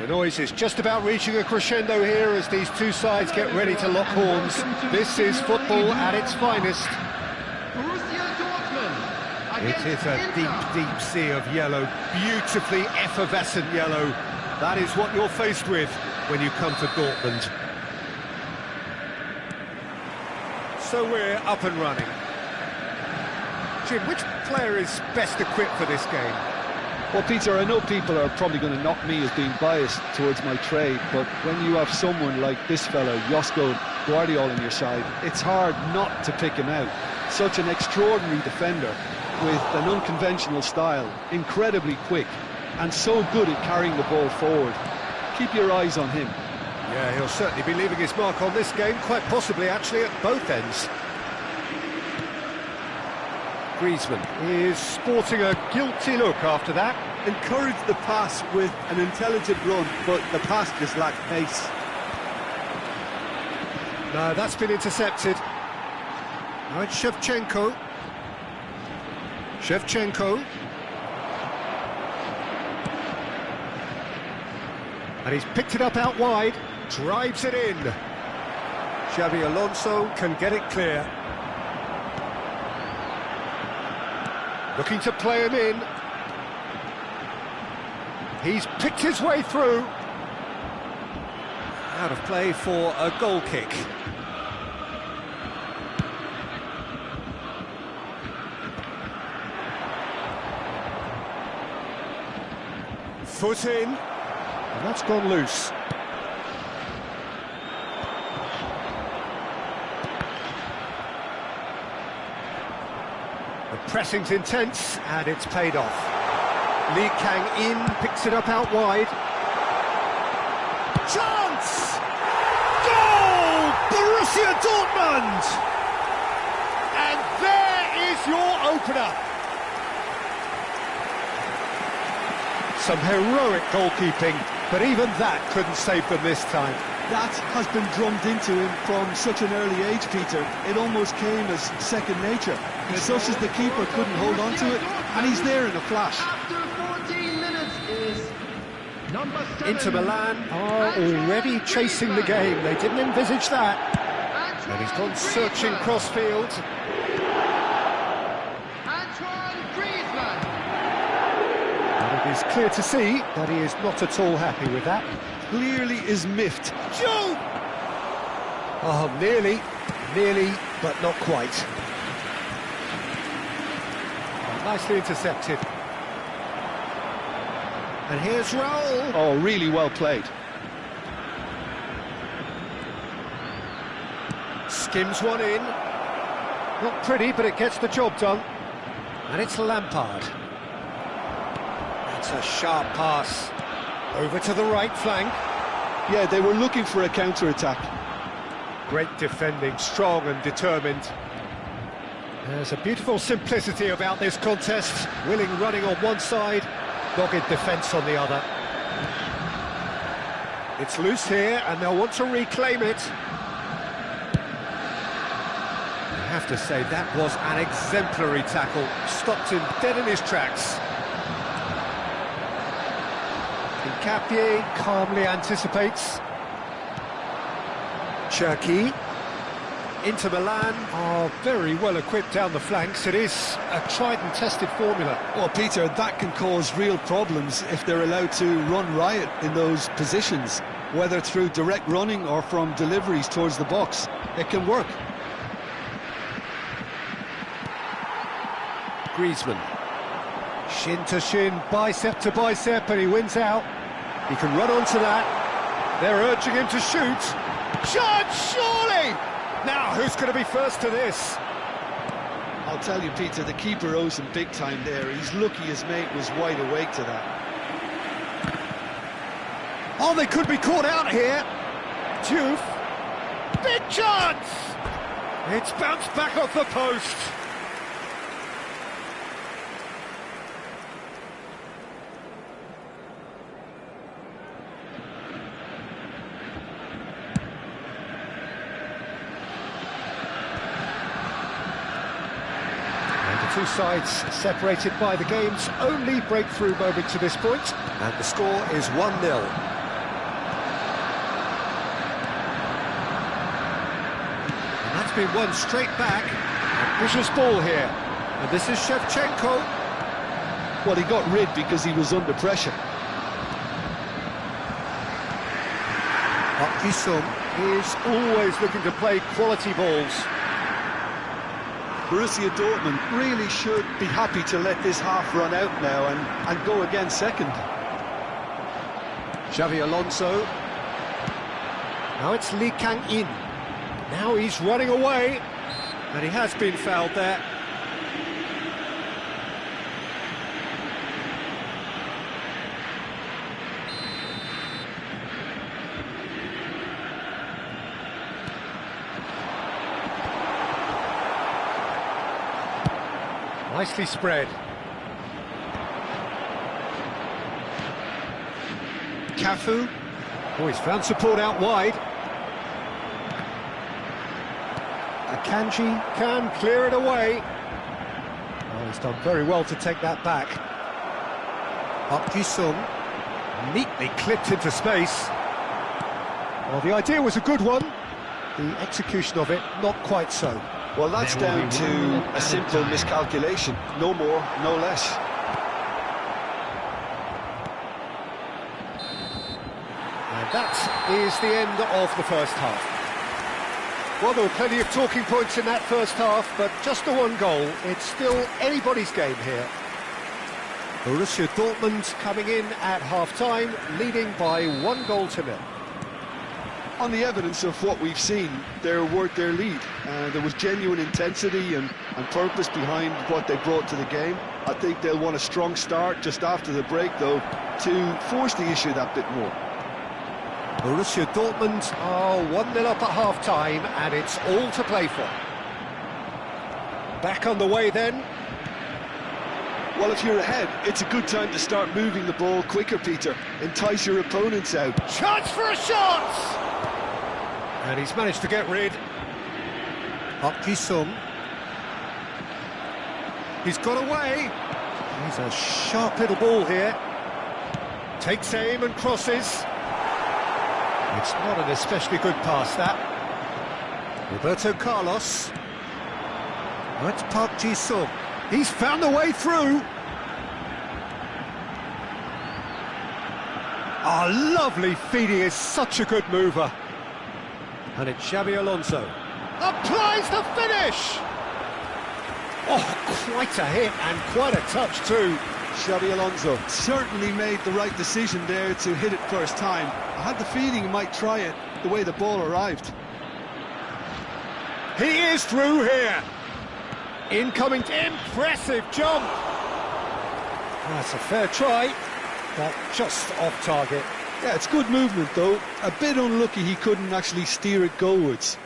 The noise is just about reaching a crescendo here as these two sides get ready to lock horns. This is football at its finest. It is a deep, deep sea of yellow, beautifully effervescent yellow. That is what you're faced with when you come to Dortmund. So we're up and running. Jim, which player is best equipped for this game? Well, Peter, I know people are probably going to knock me as being biased towards my trade, but when you have someone like this fella, Josko Guardiola, on your side, it's hard not to pick him out. Such an extraordinary defender with an unconventional style, incredibly quick, and so good at carrying the ball forward. Keep your eyes on him. Yeah, he'll certainly be leaving his mark on this game, quite possibly actually at both ends. Griezmann is sporting a guilty look after that. Encourage the pass with an intelligent run, but the pass just lacked pace. No, that's been intercepted. Now it's Shevchenko. And he's picked it up out wide, drives it in. Xabi Alonso can get it clear. Looking to play him in. He's picked his way through. Out of play for a goal kick. Foot in. And that's gone loose. The pressing's intense, and it's paid off. Lee Kang in, picks it up out wide. Chance! Goal! Borussia Dortmund! And there is your opener. Some heroic goalkeeping, but even that couldn't save them this time. That has been drummed into him from such an early age, Peter. It almost came as second nature. It's such as the keeper couldn't hold on to it, and he's there in a flash. After 14 minutes is number 7. Inter Milan are already chasing the game. They didn't envisage that. And he's gone searching crossfield. It's clear to see that he is not at all happy with that. Clearly is miffed. Joe! Oh, nearly, but not quite. Oh, nicely intercepted. And here's Raul. Oh, really well played. Skims one in. Not pretty, but it gets the job done. And it's Lampard. It's a sharp pass over to the right flank. Yeah, they were looking for a counter-attack. Great defending, strong and determined. There's a beautiful simplicity about this contest. Willing running on one side, dogged defence on the other. It's loose here and they'll want to reclaim it. I have to say that was an exemplary tackle. Stopped him dead in his tracks. Capie calmly anticipates. Cherki. Inter Milan are very well equipped down the flanks. It is a tried and tested formula. Well, Peter, that can cause real problems if they're allowed to run riot in those positions, whether through direct running or from deliveries towards the box. It can work. Griezmann. Shin to shin, bicep to bicep, and he wins out. He can run onto that. They're urging him to shoot. Chance, surely! Now, who's going to be first to this? I'll tell you, Peter, the keeper owes him big time there. He's lucky his mate was wide awake to that. Oh, they could be caught out here. Diouf. Big chance! It's bounced back off the post. Two sides separated by the game's only breakthrough moment to this point, and the score is 1-0. It's been won straight back. Vicious ball here. And this is Shevchenko. Well, he got rid because he was under pressure. Jisung is always looking to play quality balls. Borussia Dortmund really should be happy to let this half run out now and go again second. Xavi Alonso. Now it's Lee Kang-in. Now he's running away. And he has been fouled there. Nicely spread. Cafu. Oh, he's found support out wide. Akanji can clear it away. Oh, he's done very well to take that back. Jisung neatly clipped into space. Well, the idea was a good one. The execution of it, not quite so. Well, that's down to a simple miscalculation. No more, no less. And that is the end of the first half. Well, there were plenty of talking points in that first half, but just the one goal. It's still anybody's game here. Borussia Dortmund coming in at half-time, leading by 1-0. On the evidence of what we've seen, they're worth their lead. There was genuine intensity and purpose behind what they brought to the game. I think they'll want a strong start just after the break, though, to force the issue that bit more. Borussia Dortmund are 1-0 up at half-time, and it's all to play for. Back on the way then. Well, if you're ahead, it's a good time to start moving the ball quicker, Peter. Entice your opponents out. Chance for a shot! And he's managed to get rid. Jisung. He's got away. He's a sharp little ball here. Takes aim and crosses. It's not an especially good pass, that. Roberto Carlos. That's Park Ji-sung. He's found a way through. Oh, lovely feed. He is such a good mover. And it's Xabi Alonso. Applies the finish! Oh, quite a hit and quite a touch too. Xabi Alonso certainly made the right decision there to hit it first time. I had the feeling he might try it the way the ball arrived. He is through here. Incoming, impressive jump. That's a fair try, but just off target. Yeah, it's good movement though. A bit unlucky he couldn't actually steer it goalwards.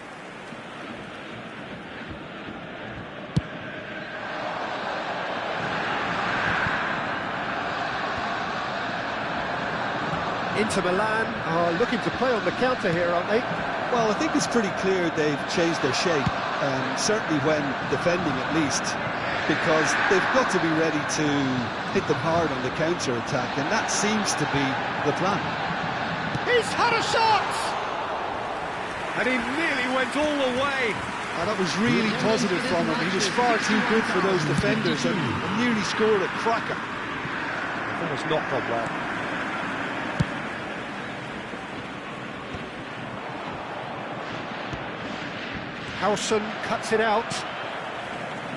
Inter Milan are looking to play on the counter here, aren't they? Well, I think it's pretty clear they've changed their shape, certainly when defending at least, because they've got to be ready to hit them hard on the counter-attack, and that seems to be the plan. He's had a shot! And he nearly went all the way. And that was really positive from him. He was far too good for those defenders and nearly scored a cracker. That was not gone well. Howson cuts it out.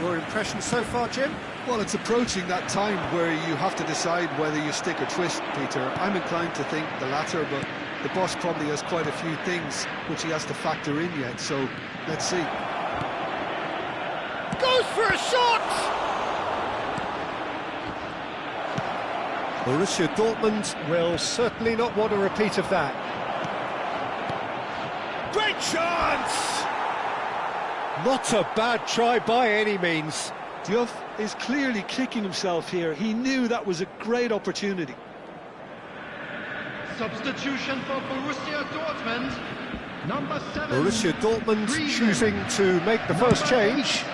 Your impression so far, Jim? Well, it's approaching that time where you have to decide whether you stick or twist, Peter. I'm inclined to think the latter, but the boss probably has quite a few things which he has to factor in yet, so let's see. Goes for a shot! Borussia Dortmund will certainly not want a repeat of that. Great chance! Not a bad try by any means. Diouf is clearly kicking himself here. He knew that was a great opportunity. Substitution for Borussia Dortmund. Number 7. Borussia Dortmund choosing to make the first change.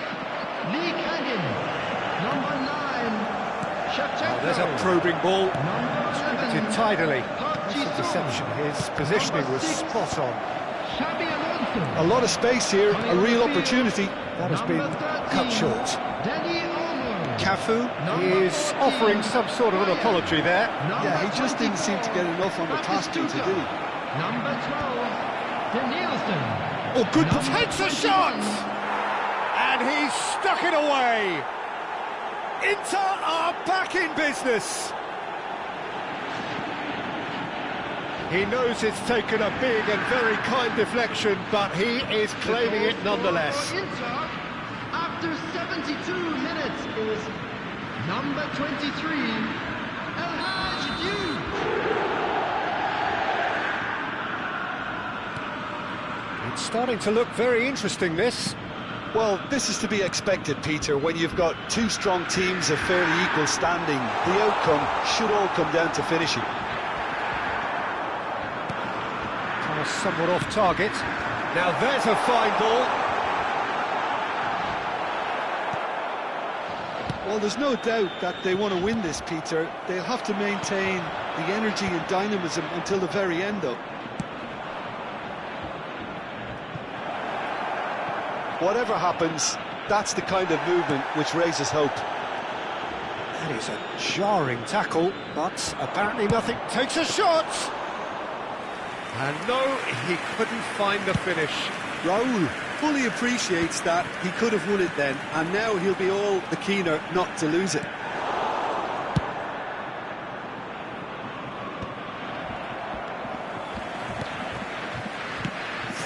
Lee Kang-in. Number 9. Shevchenko. Oh, there's a probing ball. Number 11. Did tidily. That's a deception. His positioning was spot on. Xabi Alonso. A lot of space here, a real opportunity. That has been cut short. Danny Olmo. Cafu is offering some sort of an apology there. Yeah, he just didn't seem to get enough on the task, did he? Number 12, Danielson. Oh, good. Takes a shot! And he's stuck it away. Inter are back in business. He knows it's taken a big and very kind deflection, but he is claiming it nonetheless. Inter, after 72 minutes, is number 23, El Hadji Diouf. It's starting to look very interesting, this. Well, this is to be expected, Peter. When you've got two strong teams of fairly equal standing, the outcome should all come down to finishing. Somewhat off target. Now there's a fine ball. Well, there's no doubt that they want to win this, Peter. They'll have to maintain the energy and dynamism until the very end, though. Whatever happens, that's the kind of movement which raises hope. That is a jarring tackle, but apparently nothing. Takes a shot! And no, he couldn't find the finish. Raul fully appreciates that he could have won it then, and now he'll be all the keener not to lose it.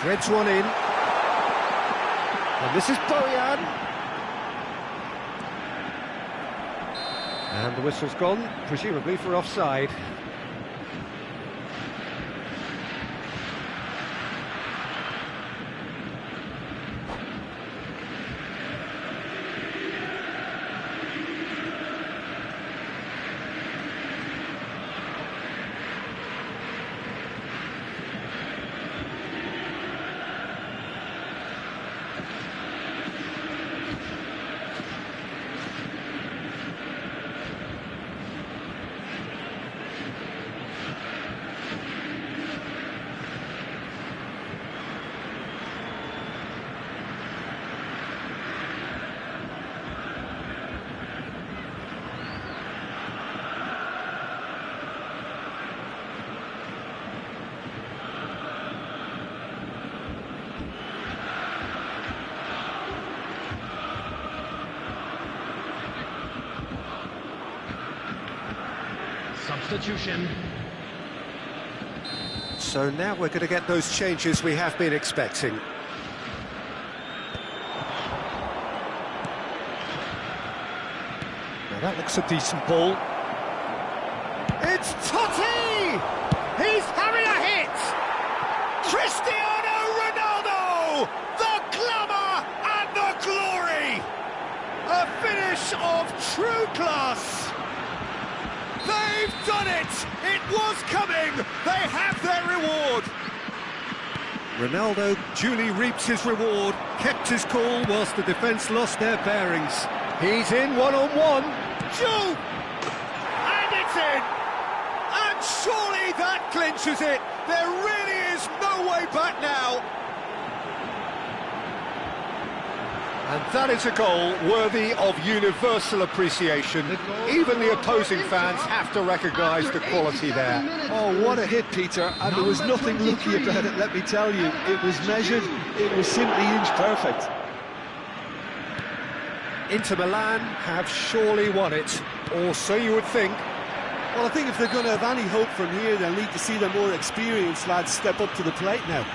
Threads one in. And this is Bojan. And the whistle's gone, presumably for offside. Substitution. So now we're going to get those changes we have been expecting. Now that looks a decent ball. It's Totti! He's having a hit! Cristiano Ronaldo! The glamour and the glory! A finish of true class! They've done it! It was coming! They have their reward! Ronaldo duly reaps his reward, kept his cool whilst the defence lost their bearings. He's in one-on-one. Shoot! And it's in! And surely that clinches it! There really is no way back now! And that is a goal worthy of universal appreciation. Even the opposing fans have to recognise the quality there. Oh, what a hit, Peter, and there was nothing lucky about it, let me tell you. It was measured, it was simply inch-perfect. Inter Milan have surely won it, or so you would think. Well, I think if they're going to have any hope from here, they'll need to see their more experienced lads step up to the plate now.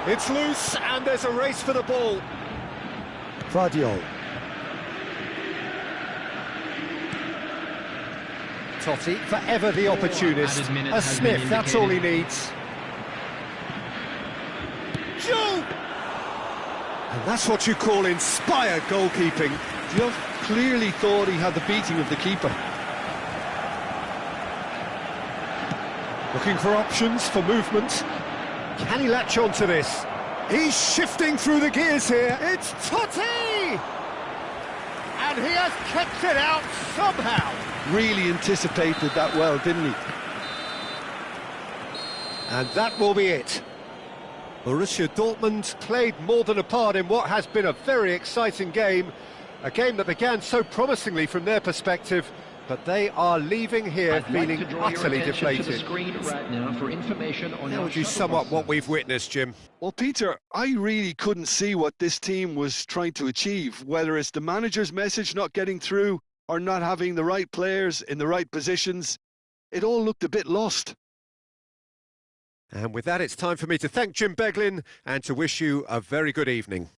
It's loose, and there's a race for the ball. Vardiol. Totti, forever the opportunist. A sniff, that's all he needs. Shoot! And that's what you call inspired goalkeeping. Diouf clearly thought he had the beating of the keeper. Looking for options for movement. Can he latch on to this? He's shifting through the gears here. It's Totti! And he has kept it out somehow. Really anticipated that well, didn't he? And that will be it. Borussia Dortmund played more than a part in what has been a very exciting game. A game that began so promisingly from their perspective, but they are leaving here feeling utterly deflated. To the screen right now for information on How would you sum up what we've witnessed, Jim? Well, Peter, I really couldn't see what this team was trying to achieve, whether it's the manager's message not getting through or not having the right players in the right positions. It all looked a bit lost. And with that, it's time for me to thank Jim Beglin and to wish you a very good evening.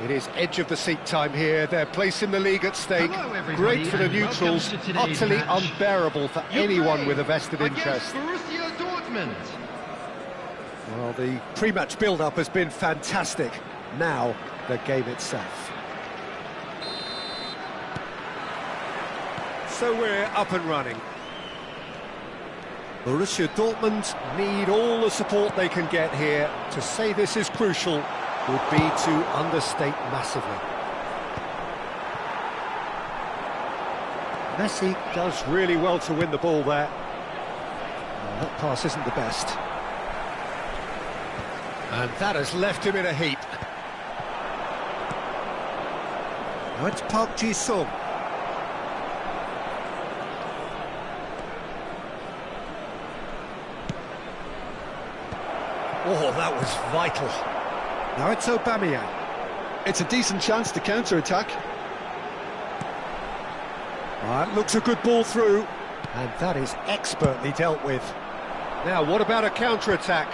It is edge of the seat time here. Their place in the league at stake. Hello, everybody, Great for the and welcome neutrals, to today's utterly match. unbearable for anyone with a vested interest. Borussia Dortmund. Well, the pre-match build-up has been fantastic. Now, the game itself. So we're up and running. Borussia Dortmund need all the support they can get here. To say this is crucial would be to understate massively. Messi does really well to win the ball there. Well, that pass isn't the best. And that has left him in a heap. Now it's Park Ji-sung. Oh, that was vital. Now it's Aubameyang. It's a decent chance to counter-attack. That looks a good ball through. And that is expertly dealt with. Now, what about a counter-attack?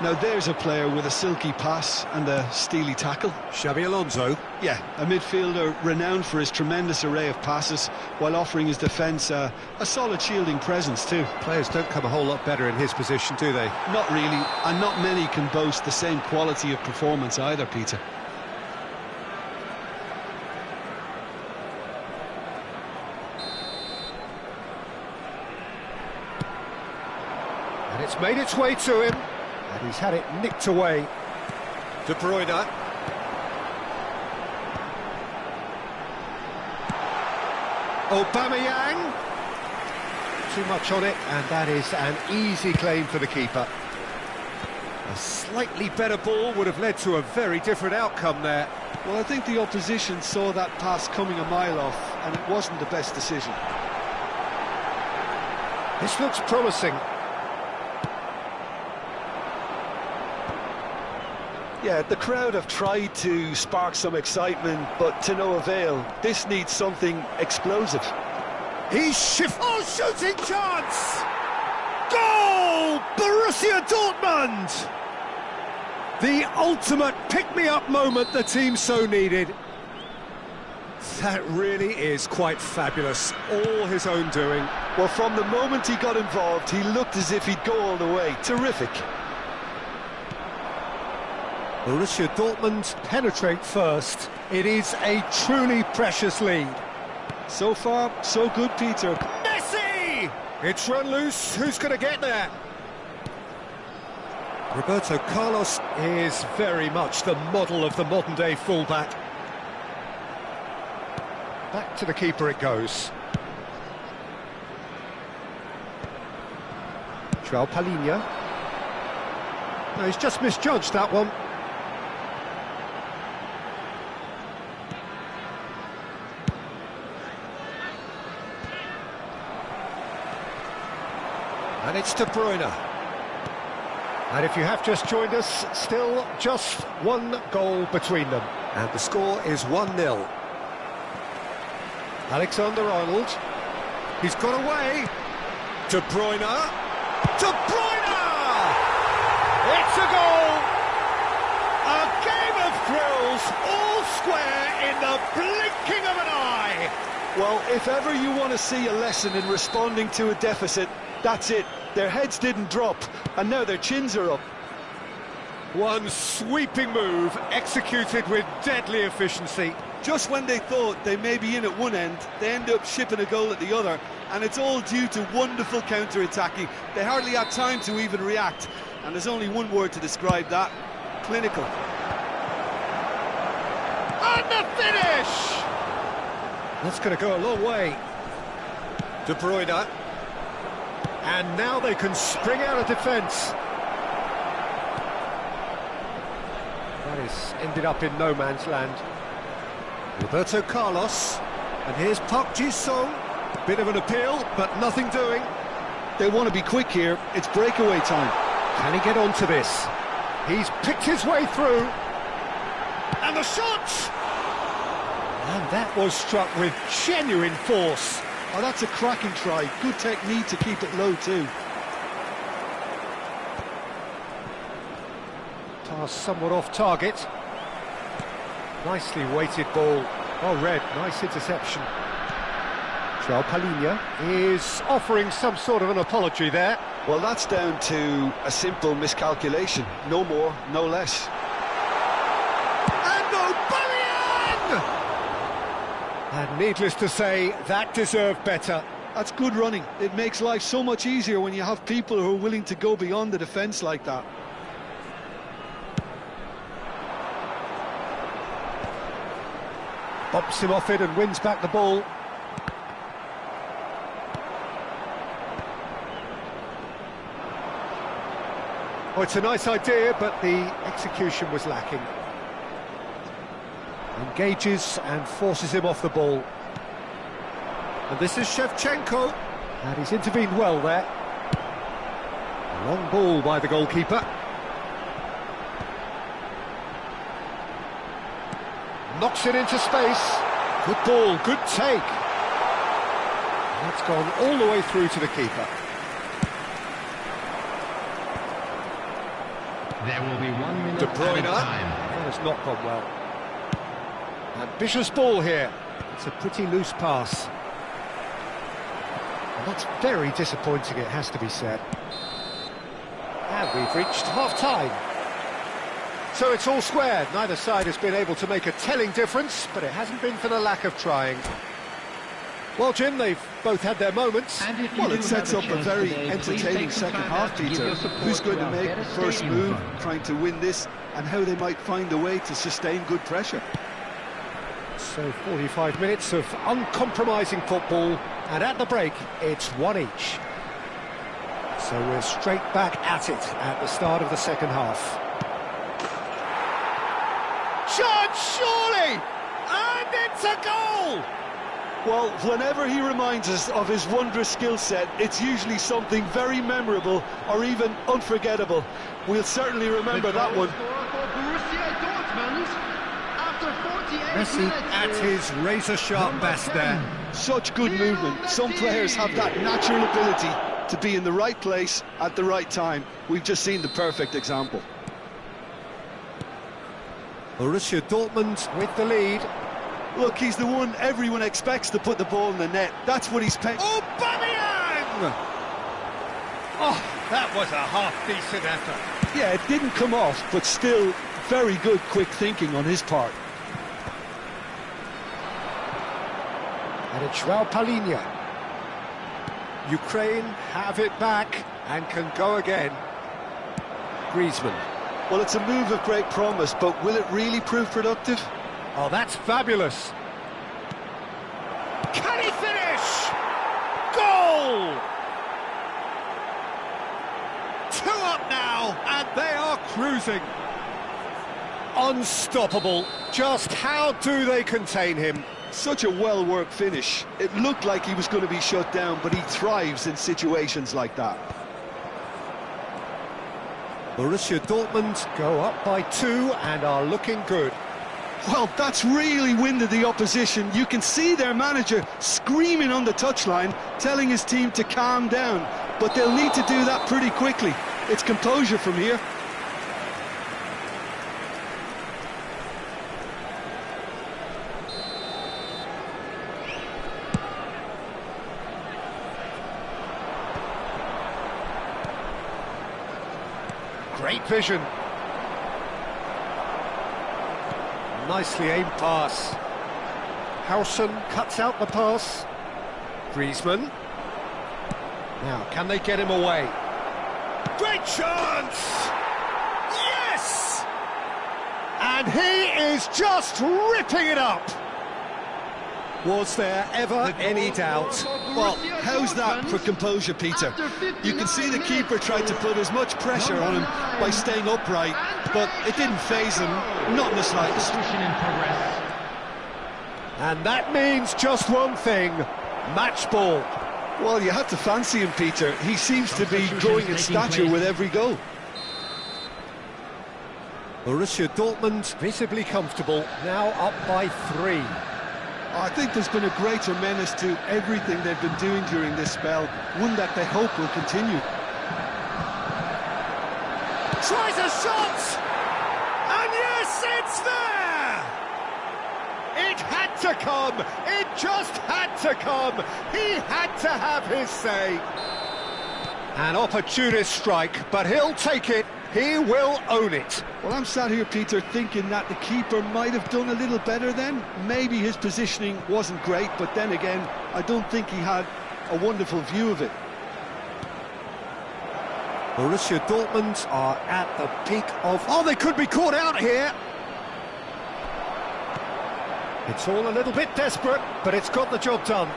Now there's a player with a silky pass and a steely tackle. Xabi Alonso. Yeah, a midfielder renowned for his tremendous array of passes while offering his defence a solid shielding presence too. Players don't come a whole lot better in his position, do they? Not really, and not many can boast the same quality of performance either, Peter. And it's made its way to him. And he's had it nicked away. De Bruyne. Aubameyang. Too much on it, and that is an easy claim for the keeper. A slightly better ball would have led to a very different outcome there. Well, I think the opposition saw that pass coming a mile off, and it wasn't the best decision. This looks promising. Yeah, the crowd have tried to spark some excitement, but to no avail. This needs something explosive. He's shooting chance! Goal! Borussia Dortmund! The ultimate pick-me-up moment the team so needed. That really is quite fabulous. All his own doing. Well, from the moment he got involved, he looked as if he'd go all the way. Terrific. Borussia Dortmund penetrate first. It is a truly precious lead. So far, so good, Peter. Messi! It's run loose. Who's going to get there? Roberto Carlos is very much the model of the modern-day fullback. Back to the keeper it goes. João Palhinha. No, he's just misjudged that one. And it's De Bruyne. And if you have just joined us, still just one goal between them. And the score is 1-0. Alexander-Arnold. He's got away. De Bruyne. De Bruyne! It's a goal! A game of thrills, all square in the blinking of an eye. Well, if ever you want to see a lesson in responding to a deficit, that's it. Their heads didn't drop, and now their chins are up. One sweeping move, executed with deadly efficiency. Just when they thought they may be in at one end, they end up shipping a goal at the other, and it's all due to wonderful counter-attacking. They hardly had time to even react, and there's only one word to describe that: clinical. And the finish! That's going to go a long way. De Bruyne. And now they can spring out of defence. That is ended up in no man's land. Roberto Carlos. And here's Park Ji-sung. Bit of an appeal, but nothing doing. They want to be quick here. It's breakaway time. Can he get onto this? He's picked his way through. And the shot! And that was struck with genuine force. Oh, that's a cracking try. Good technique to keep it low too. pass somewhat off target. Nicely weighted ball. Oh, Red, nice interception. João Palhinha is offering some sort of an apology there. Well, that's down to a simple miscalculation. No more, no less. And Aubameyang! And needless to say, that deserved better. That's good running. It makes life so much easier when you have people who are willing to go beyond the defence like that. Bumps him off it and wins back the ball. Oh, it's a nice idea, but the execution was lacking. Engages and forces him off the ball. And this is Shevchenko. And he's intervened well there. A long ball by the goalkeeper. Knocks it into space. Good ball, good take. That's gone all the way through to the keeper. There will be 1 minute De Bruyne. time. That has not gone well. Ambitious ball here. It's a pretty loose pass. And that's very disappointing, it has to be said. And we've reached half-time. So it's all square. Neither side has been able to make a telling difference, but it hasn't been for the lack of trying. Well, Jim, they've both had their moments. Well, it sets up a very entertaining second half, Peter. Who's going to make the first move, trying to win this, and how they might find a way to sustain good pressure. So 45 minutes of uncompromising football, and at the break, it's one each. So we're straight back at it at the start of the second half. Shot, surely! And it's a goal! Well, whenever he reminds us of his wondrous skill set, it's usually something very memorable or even unforgettable. We'll certainly remember that one. Messi at his razor-sharp best there. Such good movement. Some players have that natural ability to be in the right place at the right time. We've just seen the perfect example. Borussia Dortmund with the lead. Look, he's the one everyone expects to put the ball in the net. That's what he's paying. Aubameyang! Oh, that was a half-decent effort. Yeah, it didn't come off, but still very good quick thinking on his part. And it's João Palhinha. Ukraine have it back and can go again. Griezmann. Well, it's a move of great promise, but will it really prove productive? Oh, that's fabulous. Can he finish? Goal! 2 up now, and they are cruising. Unstoppable. Just how do they contain him? Such a well-worked finish. It looked like he was going to be shut down, but he thrives in situations like that. Borussia Dortmund go up by 2 and are looking good. Well, that's really winded the opposition. You can see their manager screaming on the touchline, telling his team to calm down. But they'll need to do that pretty quickly. It's composure from here. Great vision. Nicely aimed pass. Howson cuts out the pass. Griezmann. Now, can they get him away? Great chance! Yes! And he is just ripping it up. Was there ever any doubt? Well, how's that for composure, Peter? You can see the keeper tried to put as much pressure on him by staying upright, but it didn't faze him, not in the slightest. And that means just one thing, match ball. Well, you had to fancy him, Peter. He seems to be growing in stature with every goal. Borussia Dortmund visibly comfortable, now up by 3. I think there's been a greater menace to everything they've been doing during this spell, one that they hope will continue. Tries a shot! It's there! It had to come! It just had to come! He had to have his say! An opportunist strike, but he'll take it. He will own it. Well, I'm sat here, Peter, thinking that the keeper might have done a little better then. Maybe his positioning wasn't great, but then again, I don't think he had a wonderful view of it. Borussia Dortmund are at the peak of... Oh, they could be caught out here! It's all a little bit desperate, but it's got the job done.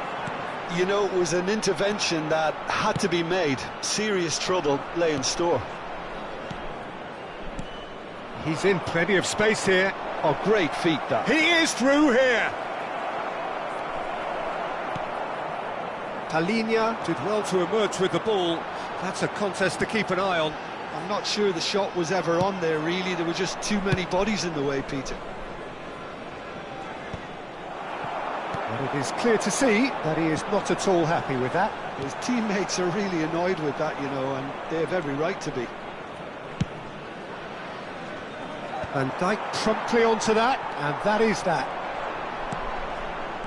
You know, it was an intervention that had to be made. Serious trouble lay in store. He's in plenty of space here. Oh, great feat, that. He is through here. Palinha did well to emerge with the ball. That's a contest to keep an eye on. I'm not sure the shot was ever on there, really. There were just too many bodies in the way, Peter. But it is clear to see that he is not at all happy with that. His teammates are really annoyed with that, you know, and they have every right to be. Van Dijk promptly onto that, and that is that.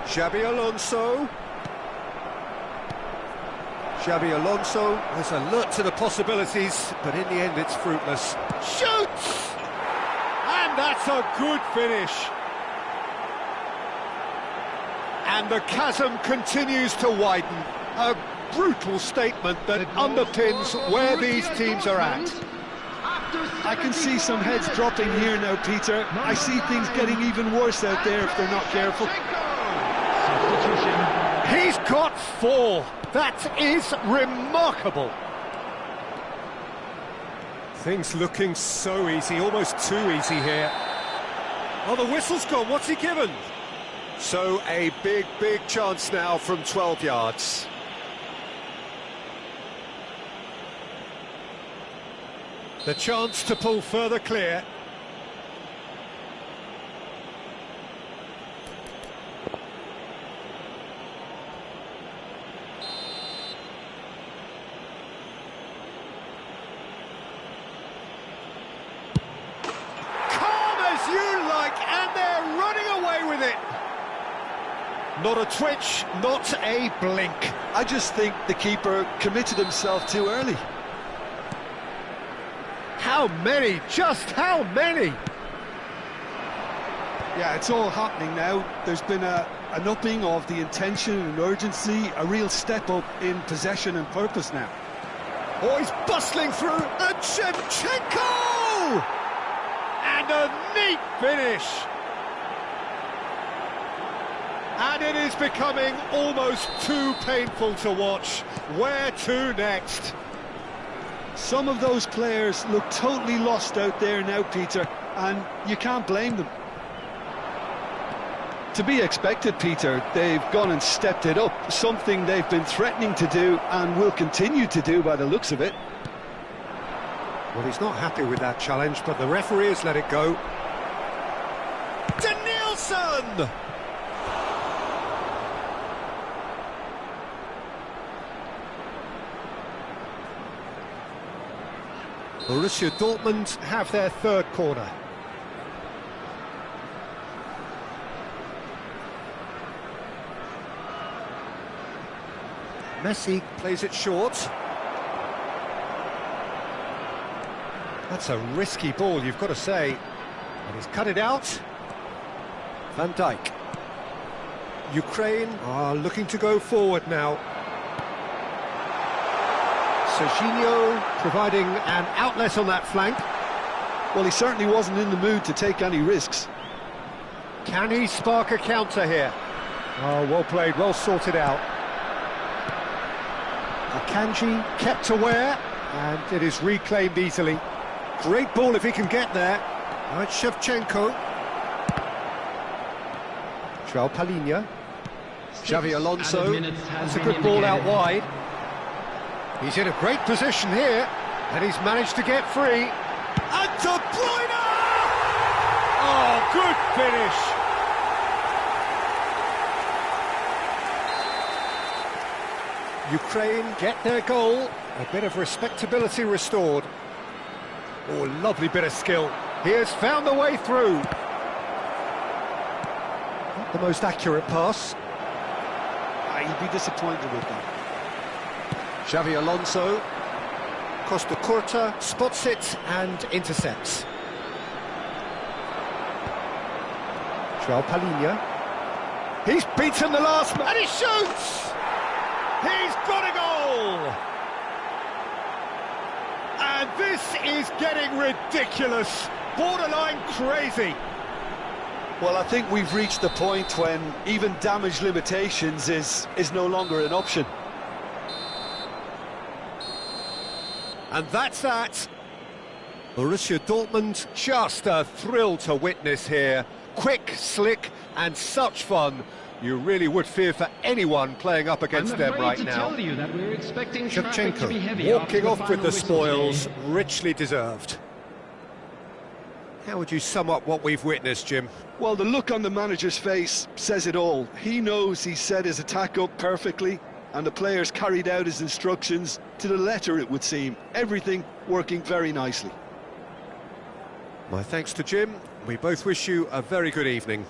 Xabi Alonso. Xabi Alonso is alert to the possibilities, but in the end it's fruitless. Shoots! And that's a good finish. And the chasm continues to widen. A brutal statement that underpins where these teams are at. I can see some heads dropping here now, Peter. I see things getting even worse out there if they're not careful. He's got 4. That is remarkable. Things looking so easy, almost too easy here. Oh, the whistle's gone. What's he given? So a big, big chance now from 12 yards. The chance to pull further clear. Calm as you like, and they're running away with it. Not a twitch, not a blink. I just think the keeper committed himself too early. How many? Just how many? Yeah, it's all happening now. There's been an upping of the intention and urgency, a real step up in possession and purpose now. Oh, he's bustling through, and Shevchenko! And a neat finish. And it is becoming almost too painful to watch. Where to next? Some of those players look totally lost out there now, Peter, and you can't blame them. To be expected, Peter, they've gone and stepped it up, something they've been threatening to do and will continue to do by the looks of it. Well, he's not happy with that challenge, but the referee has let it go. Danielson! Borussia Dortmund have their third corner. Messi plays it short. That's a risky ball, you've got to say. And he's cut it out. Van Dijk. Ukraine are looking to go forward now. Serginho providing an outlet on that flank. Well, he certainly wasn't in the mood to take any risks. Can he spark a counter here? Oh, well played, well sorted out. Akanji kept aware, and it is reclaimed easily. Great ball if he can get there. Now it's Shevchenko. João Palinha. Xabi Alonso. That's a good ball out wide. He's in a great position here, and he's managed to get free. And De Bruyne! Oh, good finish! Ukraine get their goal, a bit of respectability restored. Oh, lovely bit of skill. He has found the way through. Not the most accurate pass. He'd be disappointed with that. Xavi Alonso. Costa Curta spots it and intercepts. João Palhinha. He's beaten the last man, and he shoots! He's got a goal! And this is getting ridiculous, borderline crazy. Well, I think we've reached the point when even damage limitations is no longer an option. And that's that. Borussia Dortmund, just a thrill to witness here. Quick, slick, and such fun. You really would fear for anyone playing up against them right now. Tell you that we're expecting traffic to be heavy walking off with the final whistle spoils, today. richly deserved. How would you sum up what we've witnessed, Jim? Well, the look on the manager's face says it all. He knows he set his attack up perfectly, and the players carried out his instructions to the letter, it would seem. Everything working very nicely. My thanks to Jim. We both wish you a very good evening.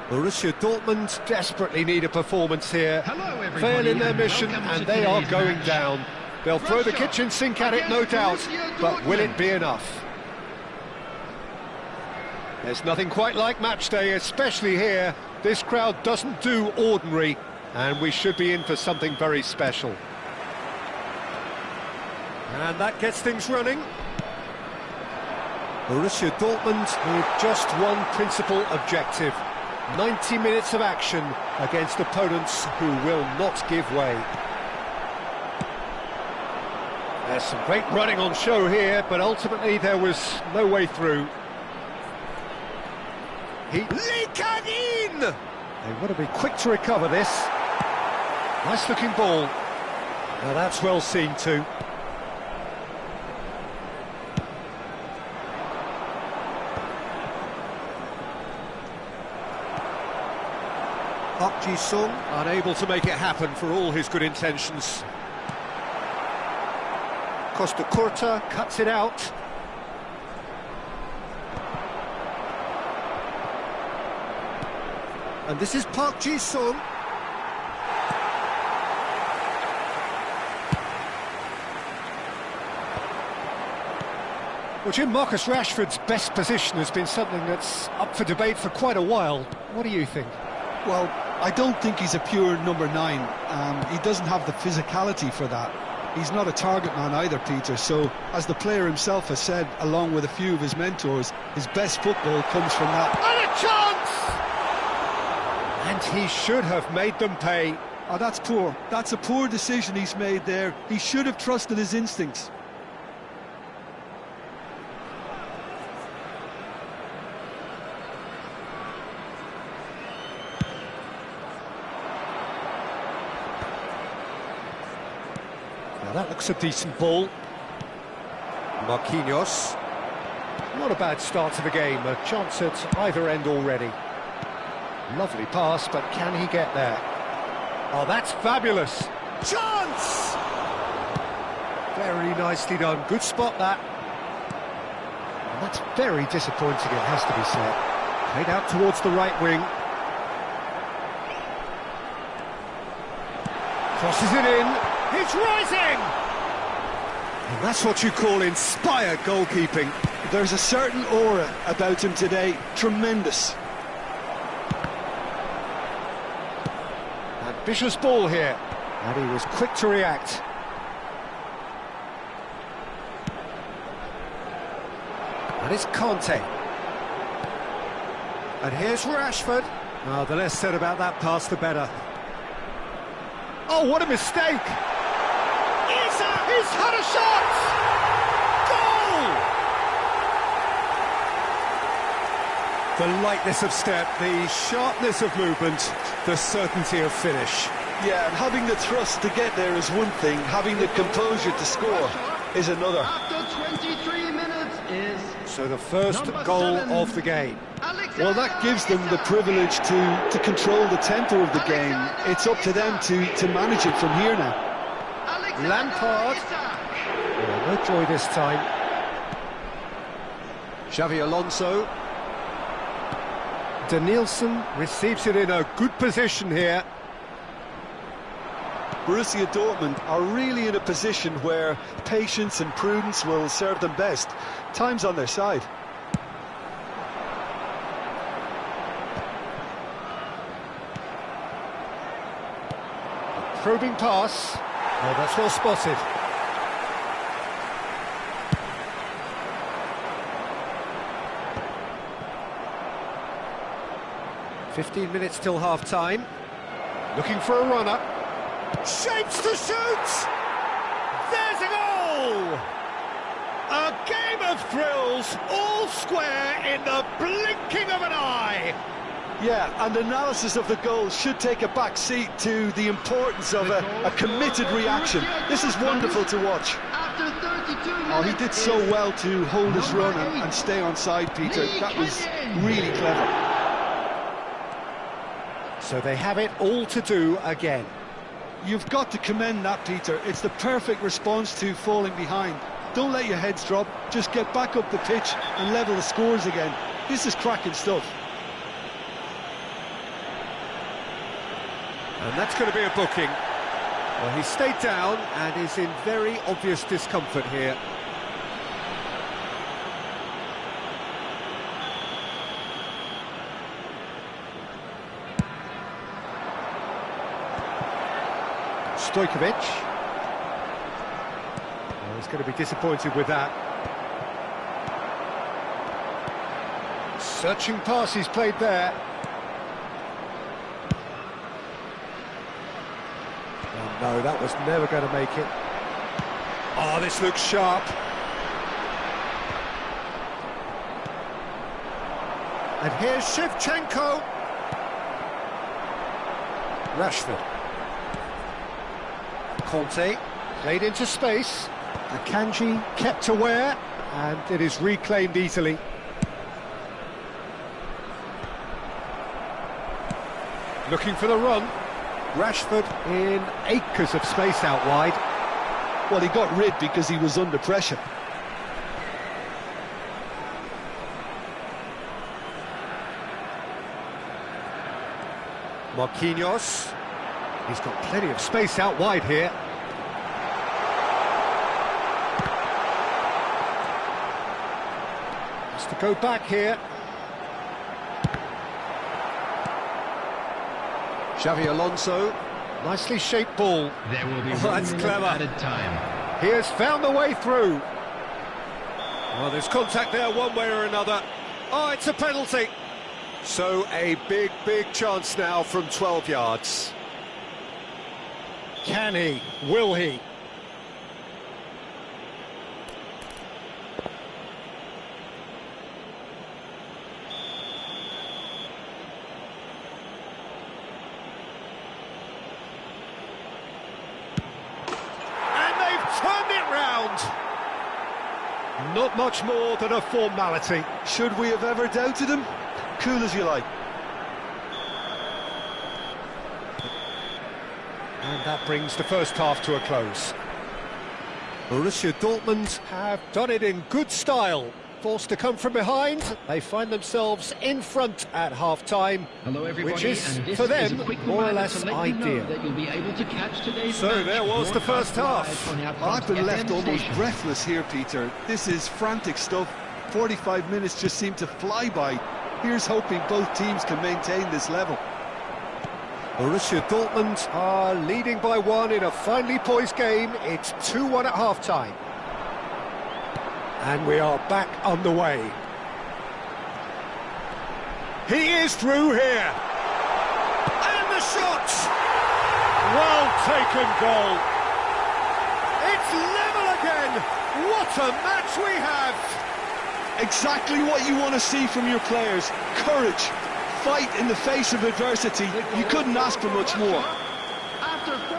Borussia Dortmund desperately need a performance here. Hello, everybody, Fail in their and mission welcome and to they are today's going match. down. They'll throw the kitchen sink at it, no doubt, but will it be enough? There's nothing quite like match day, especially here. This crowd doesn't do ordinary, and we should be in for something very special. And that gets things running. Borussia Dortmund with just one principal objective: 90 minutes of action against opponents who will not give way. There's some great running on show here, but ultimately there was no way through. Lee Kang-in! They want to be quick to recover this. Nice looking ball. Now that's well seen too. Park Ji-sung unable to make it happen for all his good intentions. Costa Curta cuts it out. And this is Park Ji-sung. Well, Jim, Marcus Rashford's best position has been something that's up for debate for quite a while. What do you think? Well, I don't think he's a pure number 9. He doesn't have the physicality for that. He's not a target man either, Peter, so as the player himself has said, along with a few of his mentors, his best football comes from that. And a chance! And he should have made them pay. Oh, that's poor. That's a poor decision he's made there. He should have trusted his instincts. Now that looks a decent ball. Marquinhos. Not a bad start to the game, a chance at either end already. Lovely pass, but can he get there? Oh, that's fabulous! Chance! Very nicely done, good spot that. And that's very disappointing, it has to be said. Played out towards the right wing. Crosses it in. It's rising! And that's what you call inspired goalkeeping. There's a certain aura about him today. Tremendous. Ambitious ball here. And he was quick to react. And it's Conte. And here's Rashford. Oh, the less said about that pass, the better. Oh, what a mistake! He's had a shot! Goal! The lightness of step, the sharpness of movement, the certainty of finish. Yeah, and having the thrust to get there is one thing, having the composure to score is another. After 23 minutes is... So the first goal of the game. Well, that gives them the privilege to control the tempo of the game. It's up to them to manage it from here now. Lampard. Oh, no joy this time. Xavi Alonso. Danielson receives it in a good position here. Borussia Dortmund are really in a position where patience and prudence will serve them best. Time's on their side. Probing pass. Oh, that's well spotted. "15 minutes till half-time. Looking for a runner. Shapes to shoot! There's a goal! A game of thrills, all square in the blinking of an eye. Yeah, and analysis of the goal should take a back seat to the importance of a committed reaction. This is wonderful to watch. After 32 minutes, Oh, he did so well to hold his run and stay on side, Peter. That was really clever. So they have it all to do again. You've got to commend that, Peter. It's the perfect response to falling behind. Don't let your heads drop. Just get back up the pitch and level the scores again. This is cracking stuff. And that's going to be a booking. Well, he stayed down and is in very obvious discomfort here. Stojkovic. Oh, he's going to be disappointed with that. Searching pass he's played there. Oh no, that was never going to make it. Oh, this looks sharp. And here's Shevchenko. Rashford. Conte played into space. Akanji kept aware, and it is reclaimed easily. Looking for the run. Rashford in acres of space out wide. Well, he got rid because he was under pressure. Marquinhos. He's got plenty of space out wide here. Has to go back here. Xavi Alonso, nicely shaped ball. There will be That's clever. added time. He has found the way through. Well, there's contact there one way or another. Oh, it's a penalty. So a big, big chance now from 12 yards. Can he? Will he? Turned it round. Not much more than a formality. Should we have ever doubted him? Cool as you like. And that brings the first half to a close. Borussia Dortmund have done it in good style. Forced to come from behind, they find themselves in front at half-time, Hello everybody, which is, and this for is them, a quick more or reminder less to let you know ideal. that you'll be able to catch today's So match there was the first broadcast half. live on our I've been FM left almost station. breathless here, Peter. This is frantic stuff. 45 minutes just seem to fly by. Here's hoping both teams can maintain this level. Borussia Dortmund are leading by one in a finely poised game. It's 2-1 at half-time. And we are back underway. He is through here. And the shot! Well taken goal. It's level again. What a match we have. Exactly what you want to see from your players. Courage, fight in the face of adversity. You couldn't ask for much more.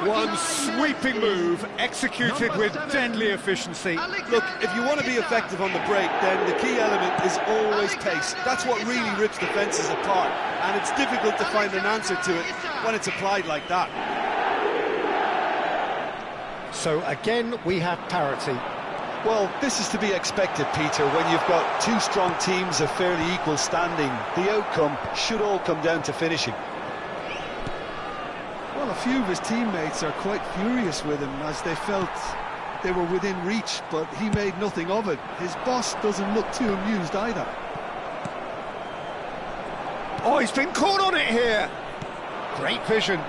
One sweeping move, executed with deadly efficiency. Look, if you want to be effective on the break, then the key element is always pace. That's what really rips defences apart, and it's difficult to find an answer to it when it's applied like that. So again, we have parity. Well, this is to be expected, Peter. When you've got two strong teams of fairly equal standing, the outcome should all come down to finishing. Well, a few of his teammates are quite furious with him as they felt they were within reach, but he made nothing of it. His boss doesn't look too amused either. Oh, he's been caught on it here. Great vision.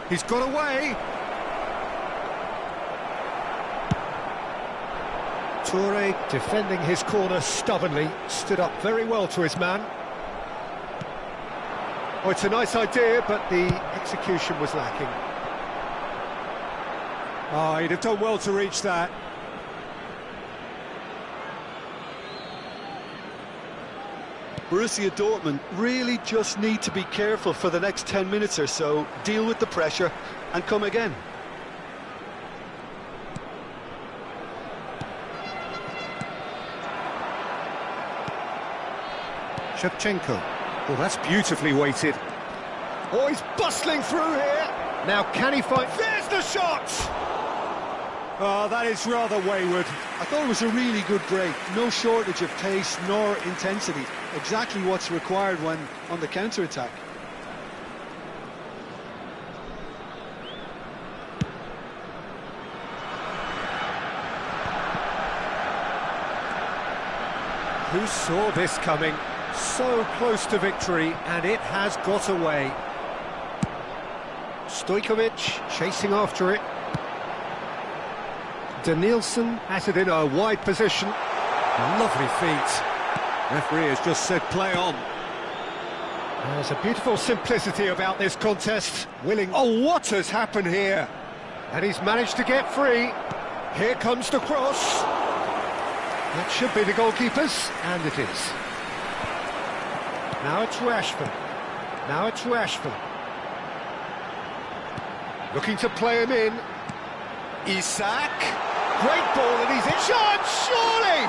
He's got away. Toure defending his corner stubbornly, stood up very well to his man. Oh, it's a nice idea, but the execution was lacking. Oh, he'd have done well to reach that. Borussia Dortmund really just need to be careful for the next 10 minutes or so, deal with the pressure and come again. Shevchenko. Oh, that's beautifully weighted. Oh, he's bustling through here. Now, can he find... There's the shot! Oh, that is rather wayward. I thought it was a really good break. No shortage of pace nor intensity. Exactly what's required when on the counter-attack. Who saw this coming? So close to victory, and it has got away. Stojkovic chasing after it. Danielson has it in a wide position. Lovely feet. Referee has just said play on. There's a beautiful simplicity about this contest. Willing. Oh, what has happened here? And he's managed to get free. Here comes the cross. That should be the goalkeeper's, and it is. Now it's Rashford. Now it's Rashford. Looking to play him in. Isak. Great ball, and he's in. Shot, surely!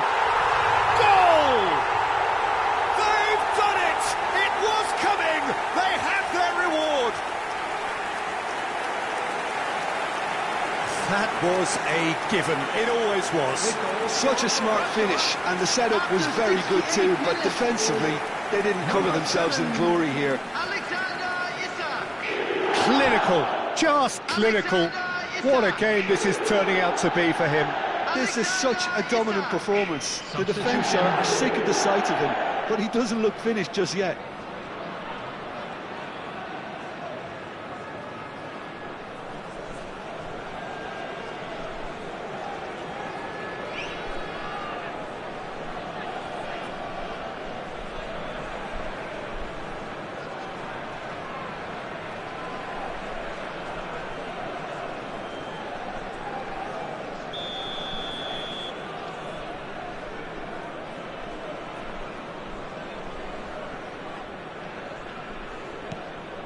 Goal! They've done it! It was coming! They have their reward! That was a given. It always was. Such a smart finish, and the setup was very good too, but defensively, they didn't cover themselves in glory here. Clinical, just clinical. What a game this is turning out to be for him. This is such a dominant performance. The defence are sick of the sight of him, but he doesn't look finished just yet.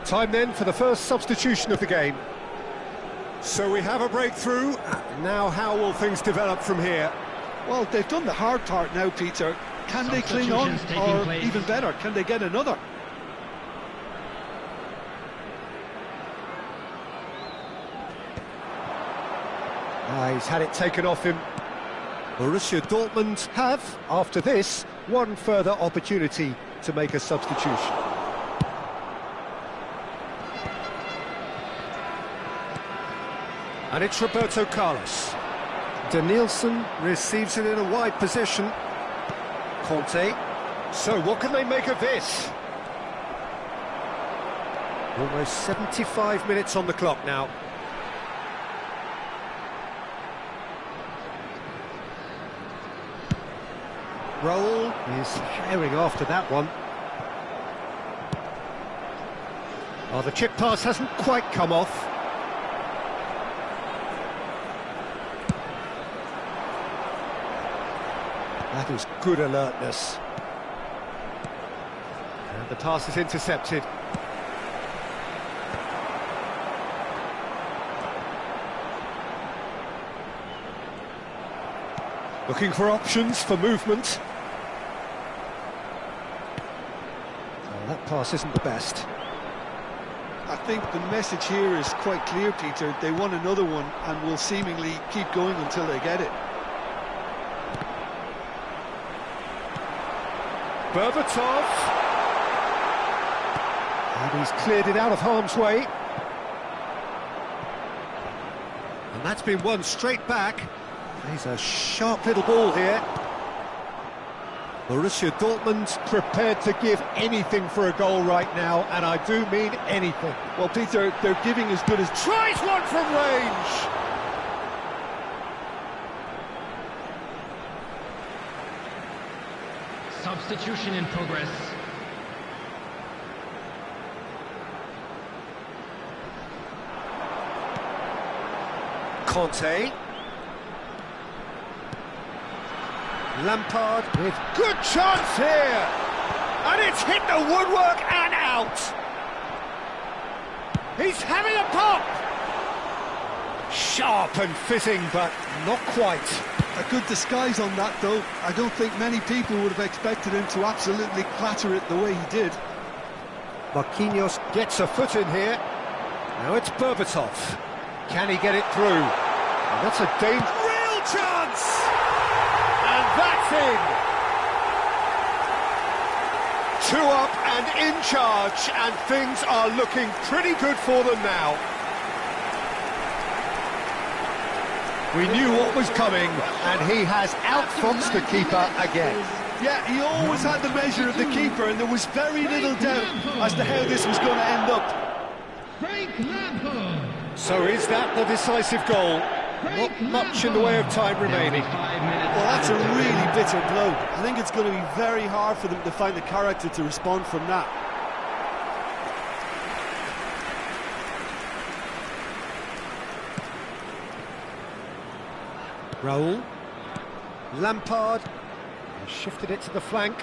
Time then for the first substitution of the game. So we have a breakthrough. Now how will things develop from here? Well, they've done the hard part now, Peter. Can they cling on, or even better, can they get another? He's had it taken off him. Borussia Dortmund have, after this, one further opportunity to make a substitution. And it's Roberto Carlos. Danielson receives it in a wide position. Conte. So what can they make of this? Almost 75 minutes on the clock now. Roll is herring after that one. Oh, the chip pass hasn't quite come off. That is good alertness. And the pass is intercepted. Looking for options for movement. Oh, that pass isn't the best. I think the message here is quite clear, Peter. They want another one and will seemingly keep going until they get it. Berbatov. And he's cleared it out of harm's way. And that's been won straight back. He's a sharp little ball here. Borussia Dortmund prepared to give anything for a goal right now, and I do mean anything. Well, Peter, they're giving as good as... Tries one from range! Substitution in progress. Conte. Lampard with good chance here. And it's hit the woodwork and out. He's having a pop. Sharp and fitting, but not quite. A good disguise on that, though. I don't think many people would have expected him to absolutely clatter it the way he did. Marquinhos gets a foot in here. Now it's Berbatov. Can he get it through? And that's a real chance! And that's in! 2 up and in charge, and things are looking pretty good for them now. We knew what was coming, and he has outfoxed the keeper again. Yeah, he always had the measure of the keeper, and there was very little doubt as to how this was going to end up. So is that the decisive goal? Not much in the way of time remaining. Well, that's a really bitter blow. I think it's going to be very hard for them to find the character to respond from that. Raul. Lampard has shifted it to the flank.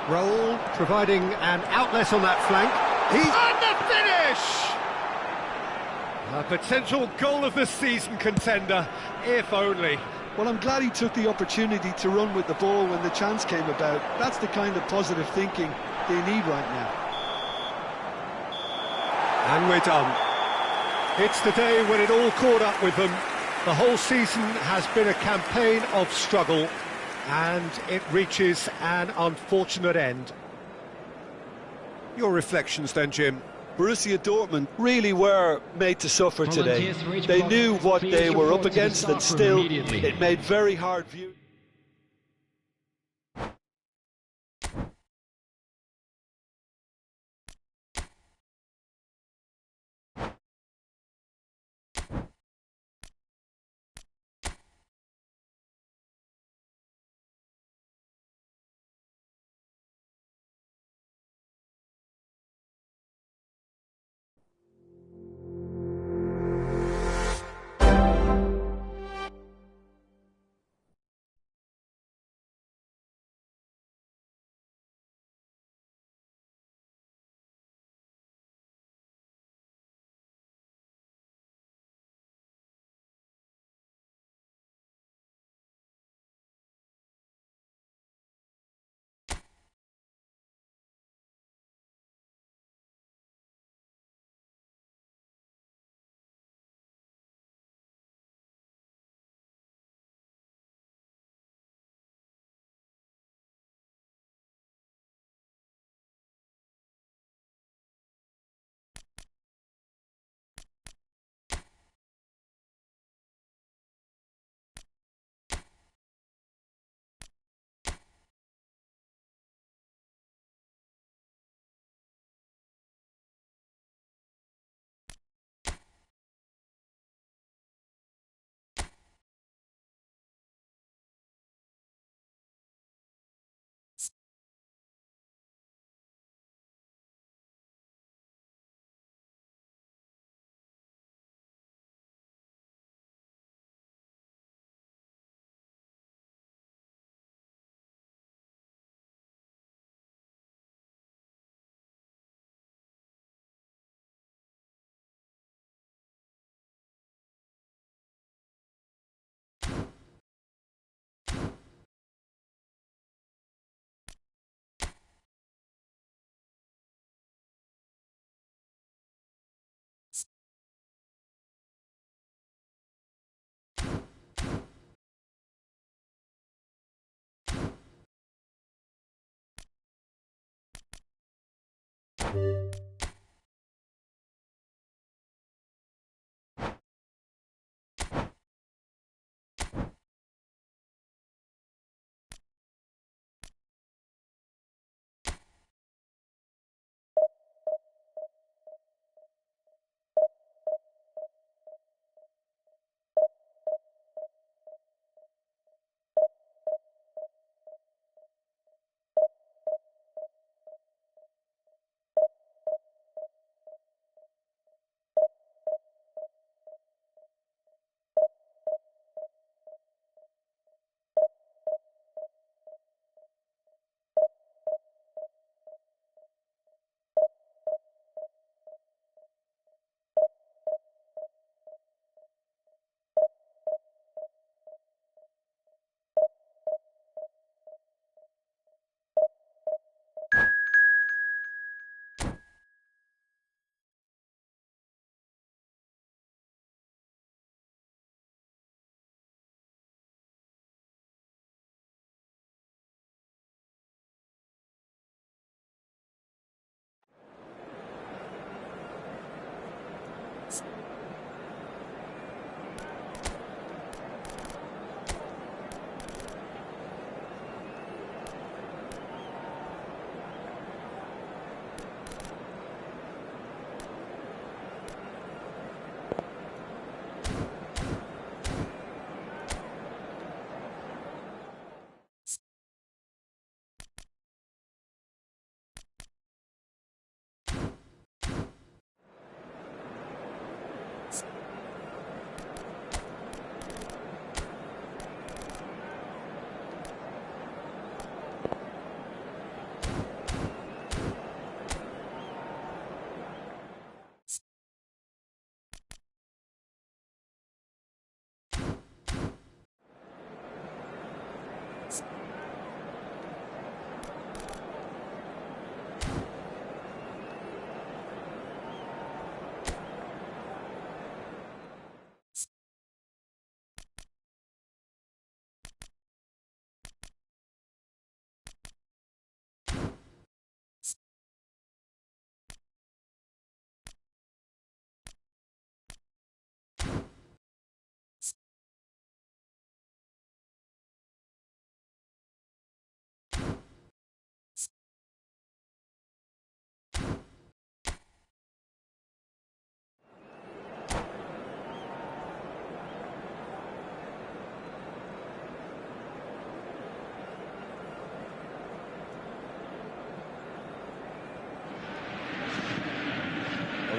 Raul providing an outlet on that flank. He's on the finish! A potential goal of the season contender, if only. Well, I'm glad he took the opportunity to run with the ball when the chance came about. That's the kind of positive thinking they need right now. And we're done. It's the day when it all caught up with them. The whole season has been a campaign of struggle, and it reaches an unfortunate end. Your reflections then, Jim? Borussia Dortmund really were made to suffer today. They knew what they were up against, and still it made very hard view.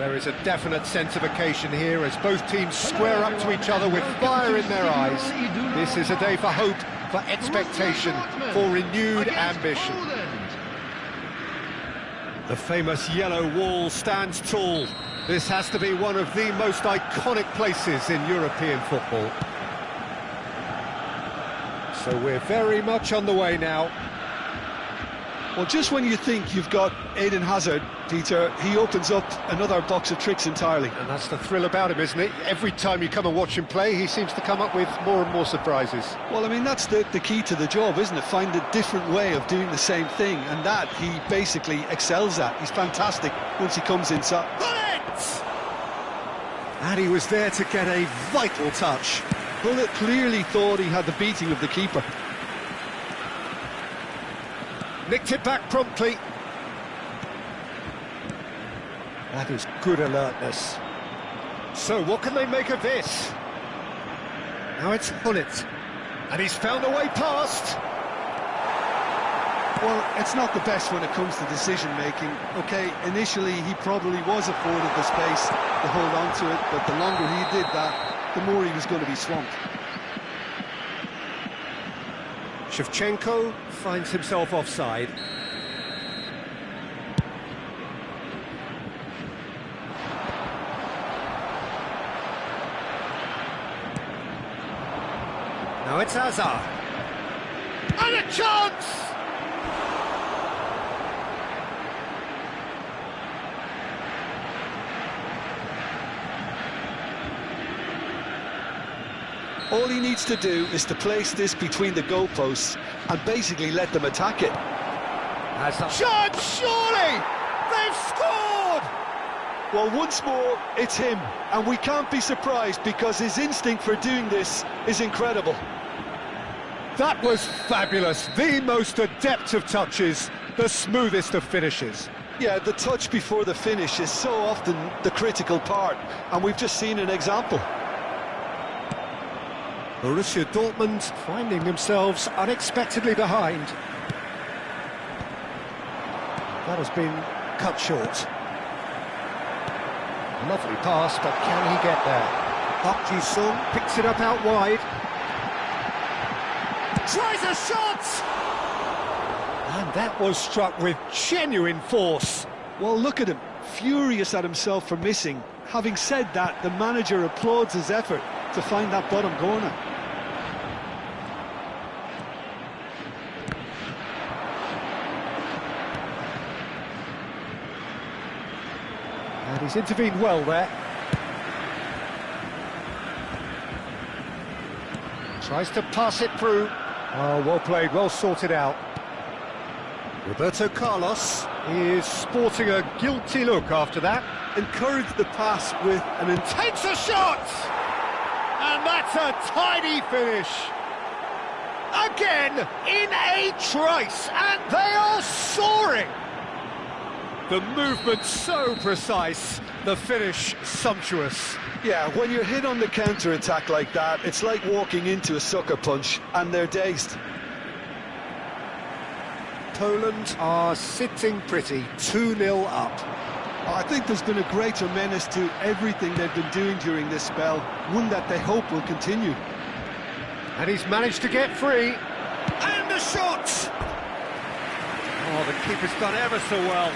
There is a definite sense of occasion here as both teams square up to each other with fire in their eyes. This is a day for hope, for expectation, for renewed ambition. The famous yellow wall stands tall. This has to be one of the most iconic places in European football. So we're very much on the way now. Well, just when you think you've got Eden Hazard, Peter, he opens up another box of tricks entirely. And that's the thrill about him, isn't it? Every time you come and watch him play, he seems to come up with more and more surprises. Well, I mean, that's the key to the job, isn't it? Find a different way of doing the same thing, and that he basically excels at. He's fantastic once he comes inside. Bullet! And he was there to get a vital touch. Bullet clearly thought he had the beating of the keeper. Nicked it back promptly. That is good alertness. So what can they make of this? Now it's Hullet. And he's found a way past. Well, it's not the best when it comes to decision-making. OK, initially he probably was afforded the space to hold on to it, but the longer he did that, the more he was going to be swamped. Shevchenko finds himself offside. Now it's Hazard. And a chance! All he needs to do is to place this between the goalposts and basically let them attack it. Chance, surely! They've scored! Well, once more, it's him, and we can't be surprised because his instinct for doing this is incredible. That was fabulous. The most adept of touches, the smoothest of finishes. Yeah, the touch before the finish is so often the critical part, and we've just seen an example. Borussia Dortmund finding themselves unexpectedly behind. That has been cut short. Lovely pass, but can he get there? Park Ji-sung picks it up out wide. Tries a shot! And that was struck with genuine force. Well, look at him, furious at himself for missing. Having said that, the manager applauds his effort to find that bottom corner. And he's intervened well there. Tries to pass it through. Oh, well played, well sorted out. Roberto Carlos is sporting a guilty look after that. Encouraged the pass with an Takes a shot! And that's a tidy finish. Again, in a trice, and they are soaring. The movement so precise, the finish sumptuous. Yeah, when you're hit on the counter-attack like that, it's like walking into a sucker punch, and they're dazed. Poland are sitting pretty, 2-0 up. I think there's been a greater menace to everything they've been doing during this spell, one that they hope will continue. And he's managed to get free. And the shot! Oh, the keeper's done ever so well.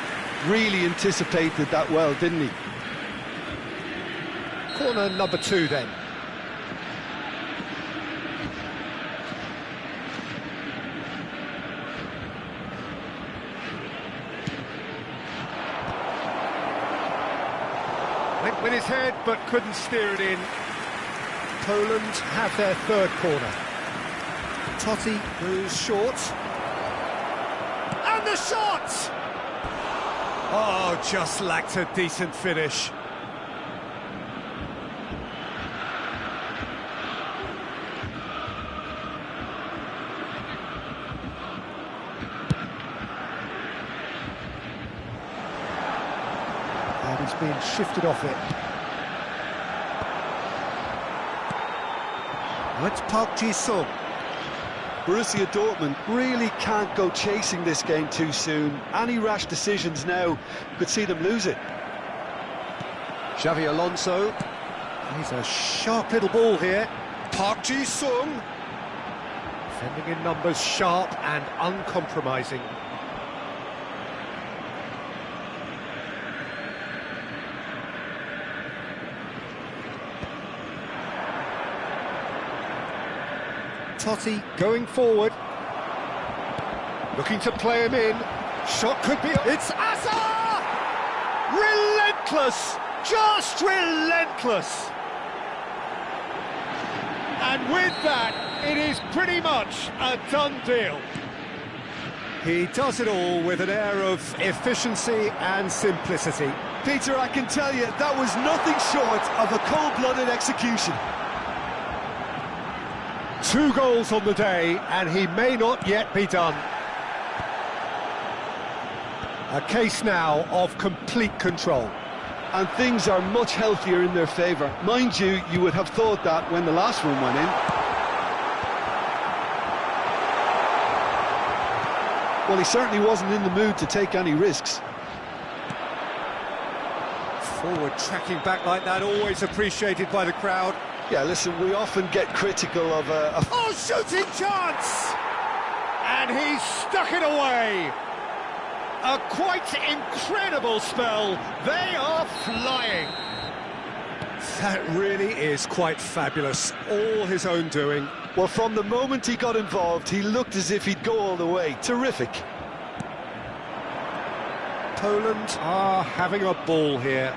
Really anticipated that well, didn't he? Corner number 2 then. Went with his head but couldn't steer it in. Poland have their third corner. Totti moves short. And the shot! Oh, just lacked a decent finish. And he's being shifted off it. Let's Park Ji-sung. Borussia Dortmund really can't go chasing this game too soon. Any rash decisions now could see them lose it. Xavi Alonso. He's a sharp little ball here. Park Ji-sung. Defending in numbers, sharp and uncompromising. Totti going forward. Looking to play him in. Shot could be... It's Azar! Relentless! Just relentless! And with that, it is pretty much a done deal. He does it all with an air of efficiency and simplicity. Peter, I can tell you, that was nothing short of a cold-blooded execution. 2 goals on the day, and he may not yet be done. A case now of complete control. And things are much healthier in their favour. Mind you, you would have thought that when the last one went in. Well, he certainly wasn't in the mood to take any risks. Forward tracking back like that, always appreciated by the crowd. Yeah, listen, we often get critical of Oh, shooting chance! And he's stuck it away. A quite incredible spell. They are flying. That really is quite fabulous. All his own doing. Well, from the moment he got involved, he looked as if he'd go all the way. Terrific. Poland are having a ball here.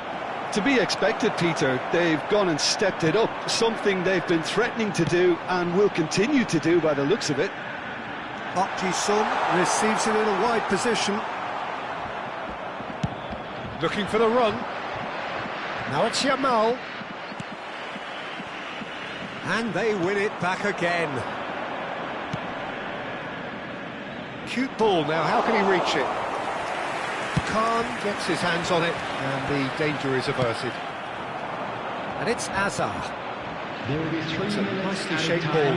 To be expected, Peter. They've gone and stepped it up. Something they've been threatening to do and will continue to do by the looks of it. Park Ji-sung receives it in a wide position. Looking for the run. Now it's Yamal. And they win it back again. Cute ball now, how can he reach it? Khan gets his hands on it, and the danger is averted. And it's Azar. There will be 3 It's a minutes nicely added shaped time.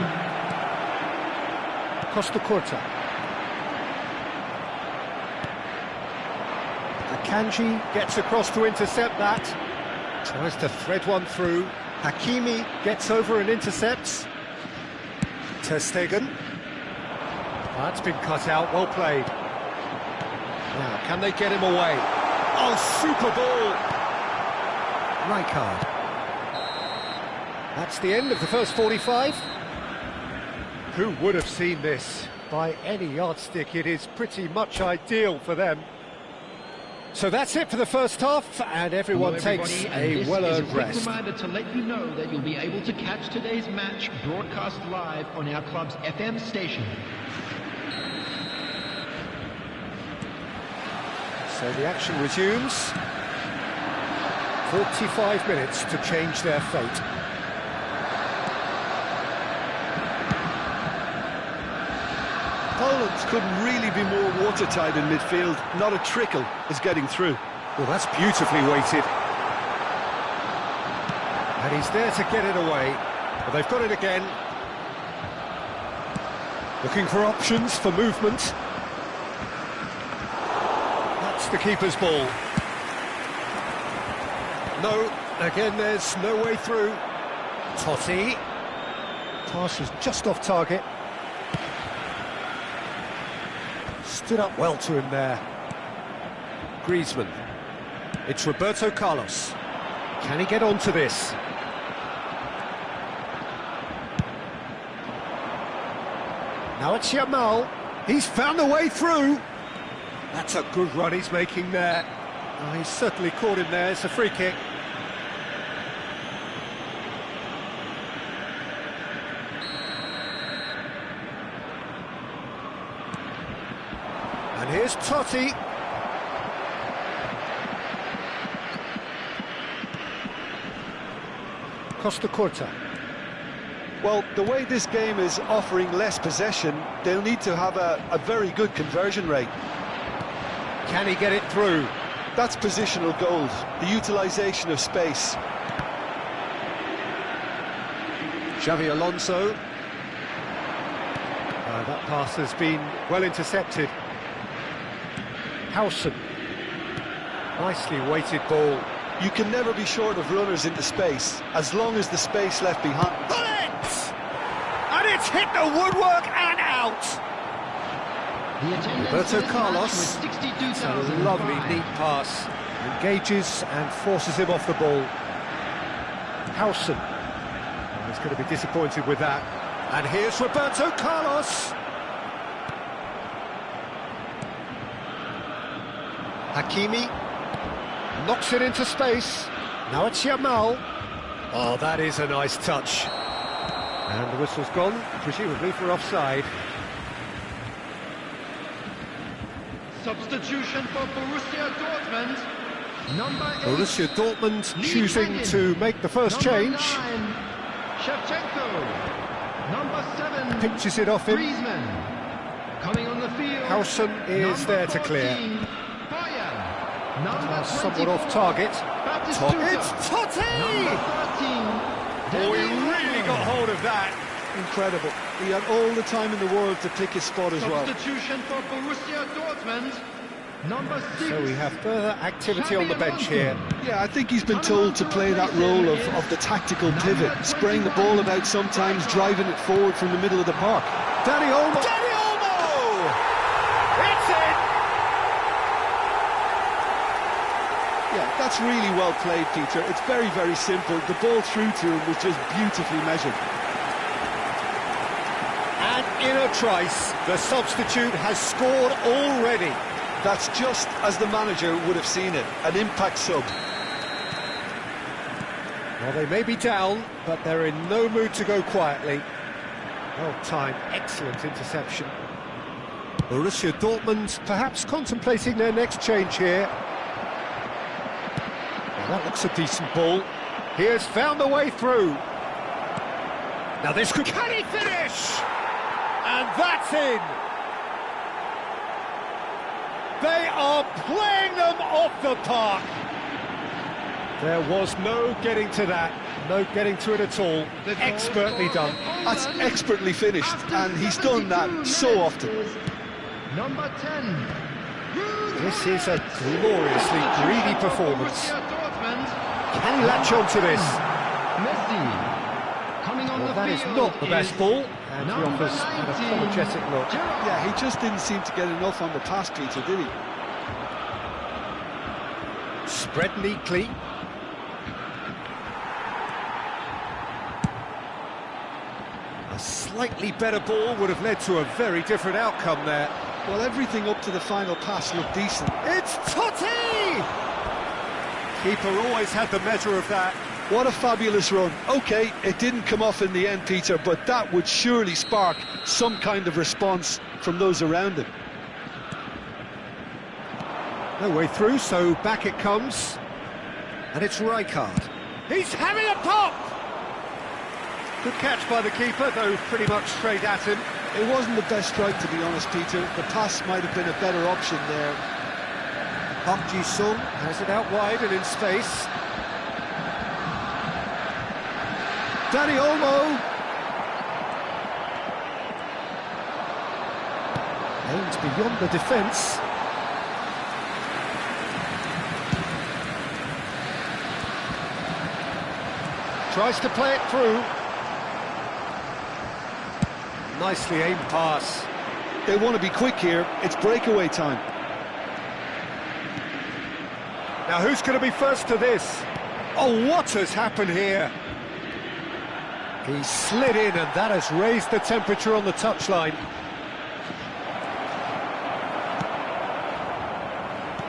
ball. Costa Curta. Akanji gets across to intercept that. Tries to thread one through. Hakimi gets over and intercepts. Ter Stegen. That's been cut out, well played. Now, can they get him away? Oh, super ball! Rijkaard. That's the end of the first 45. Who would have seen this? By any yardstick, it is pretty much ideal for them. So that's it for the first half, and everyone takes a well-earned rest. This is a quick reminder to let you know that you'll be able to catch today's match broadcast live on our club's FM station. So the action resumes. 45 minutes to change their fate. Poland couldn't really be more watertight in midfield. Not a trickle is getting through. Well, that's beautifully weighted. And he's there to get it away. But they've got it again. Looking for options for movement. That's the keeper's ball. No, again there's no way through. Totti. Pass is just off target. Stood up well to him there. Griezmann. It's Roberto Carlos. Can he get onto this? Now it's Yamal. He's found a way through. That's a good run he's making there. Oh, he's certainly caught him there. It's a free kick. And here's Totti. Costa Curta. Well, the way this game is offering less possession, they'll need to have a very good conversion rate. Can he get it through? That's positional gold, the utilisation of space. Xavi Alonso. That pass has been well intercepted. Howson. Nicely weighted ball. You can never be short of runners into space, as long as the space left behind. Bullet! And it's hit the woodwork and out! Roberto Carlos, it's a lovely, neat pass. Engages and forces him off the ball. Howson, he's going to be disappointed with that. And here's Roberto Carlos. Hakimi knocks it into space. Now it's Yamal. Oh, that is a nice touch. And the whistle's gone, presumably for offside. Substitution for Borussia Dortmund. Number 8. Borussia Dortmund choosing to make the first change. 9, Shevchenko. Number 7. Pinches it off him. Griezmann. Coming on the field. Howson is there to clear. Somewhat off target. It's Totti! Oh, he really got hold of that. Incredible. He had all the time in the world to pick his spot as well. Substitution for Borussia Dortmund. Number 6. So we have further activity on the bench here. Yeah, I think he's been told to play that role of the tactical pivot, spraying the ball about sometimes, driving it forward from the middle of the park. Dani Olmo! Dani Olmo! It's in! Yeah, that's really well played, Peter. It's very, very simple. The ball through to him was just beautifully measured. And in a trice, the substitute has scored already. That's just as the manager would have seen it, an impact sub. Well, they may be down, but they're in no mood to go quietly. Well timed, excellent interception. Borussia Dortmund perhaps contemplating their next change here. Well, that looks a decent ball. He has found a way through. Now this could... Can he finish? And that's in! They are playing them off the park! There was no getting to that, no getting to it at all. Expertly done. That's expertly finished, and he's done that so often. Number 10. This is a gloriously greedy performance. Can he latch on to this? Messi. Coming on Well, the that is field not the best ball, and he number offers an 19. apologetic look. Yeah, he just didn't seem to get enough on the pass, Peter, did he? Spread neatly. A slightly better ball would have led to a very different outcome there. Well, everything up to the final pass looked decent. It's Totti! Keeper always had the measure of that. What a fabulous run. OK, it didn't come off in the end, Peter, but that would surely spark some kind of response from those around him. No way through, so back it comes. And it's Rijkaard. He's having a pop! Good catch by the keeper, though pretty much straight at him. It wasn't the best strike, to be honest, Peter. The pass might have been a better option there. Park Ji-sung has it out wide and in space. Dani Olmo. Aimed beyond the defence. Tries to play it through. Nicely aimed pass. They want to be quick here. It's breakaway time. Now who's going to be first to this? Oh, what has happened here? He slid in and that has raised the temperature on the touchline.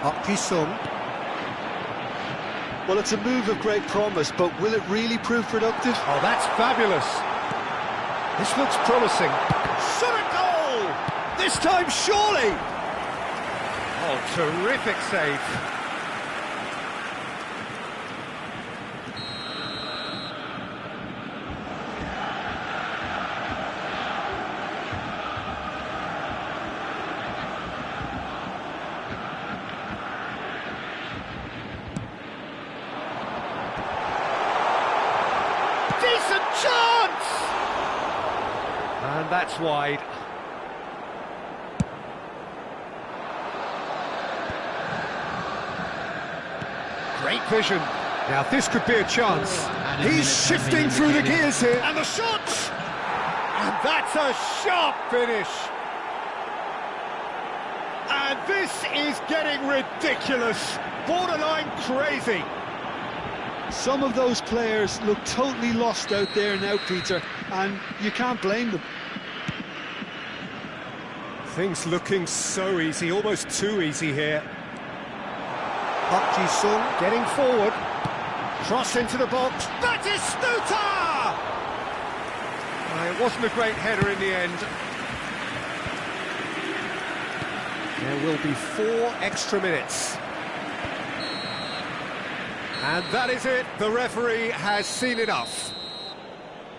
Park Ji-sung. Well, it's a move of great promise, but will it really prove productive? Oh, that's fabulous. This looks promising. Shot a goal! This time, surely! Oh, terrific save. Decent chance! And that's wide. Great vision. Now this could be a chance. He's shifting through the gears here. And the shot! And that's a sharp finish. And this is getting ridiculous. Borderline crazy. Some of those players look totally lost out there now, Peter, and you can't blame them. Things looking so easy, almost too easy here. Park Ji-sung getting forward. Cross into the box. Batistuta! It wasn't a great header in the end. There will be 4 extra minutes. And that is it. The referee has seen enough.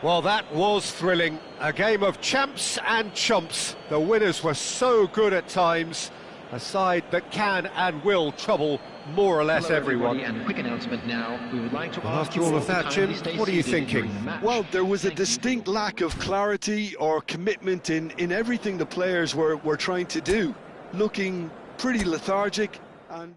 Well, that was thrilling. A game of champs and chumps. The winners were so good at times. A side that can and will trouble more or less everyone. And quick announcement now. We would like to ask After you all all of that, to Jim, kindly stay what are you seated thinking? during the match. Well, there was a Thank you. distinct lack of clarity or commitment in everything the players were trying to do. Looking pretty lethargic and...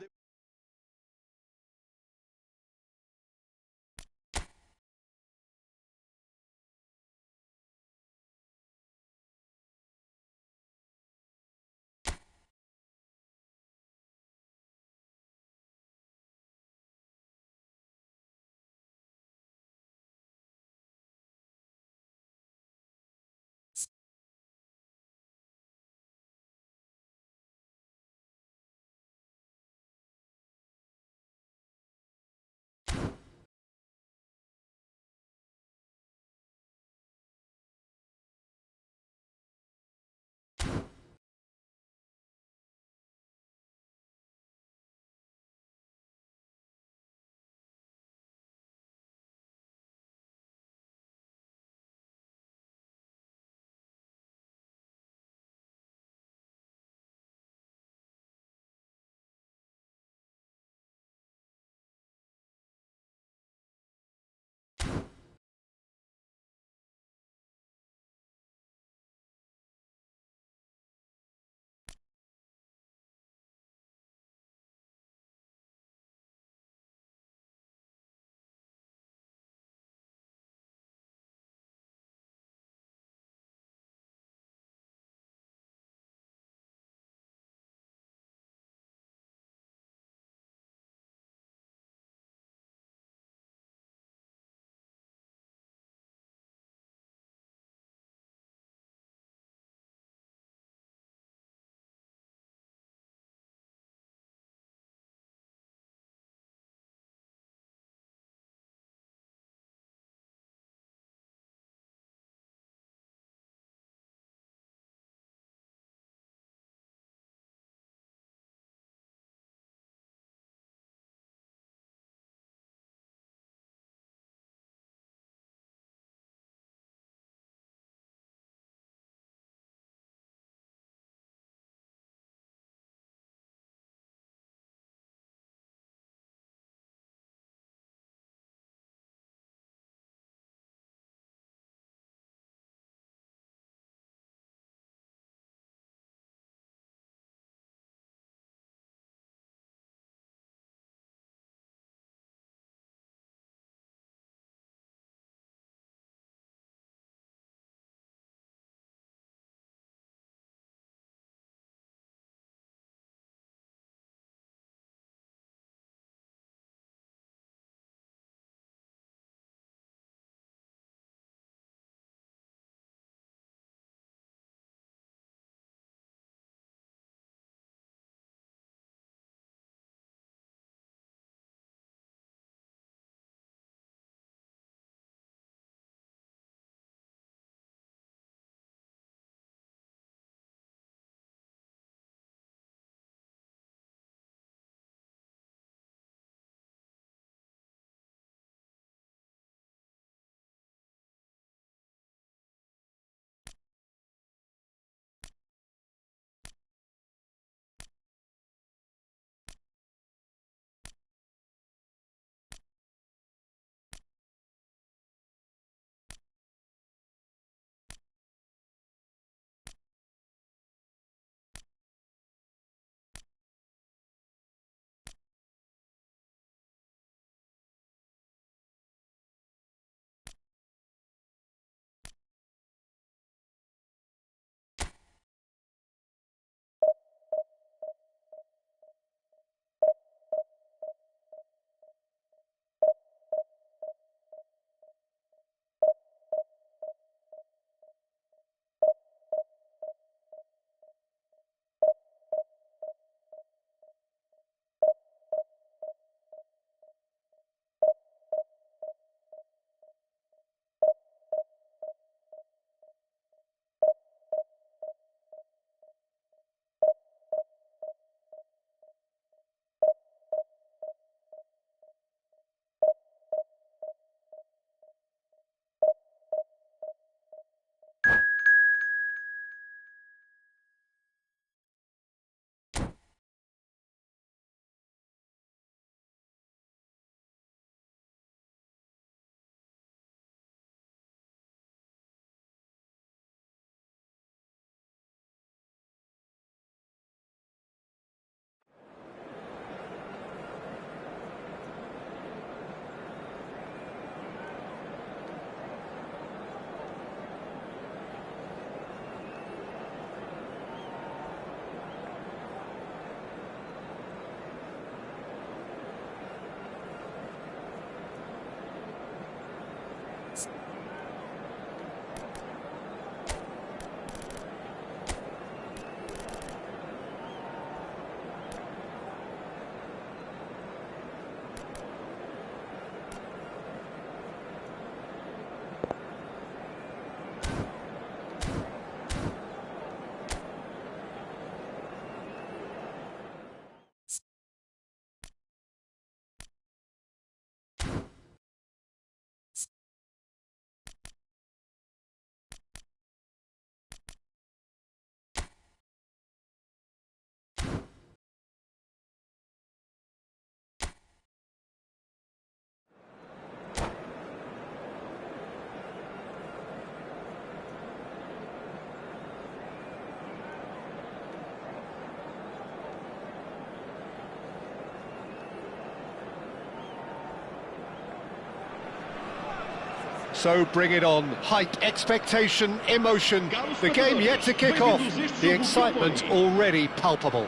So bring it on. Hype, expectation, emotion. The game yet to kick off. The excitement already palpable.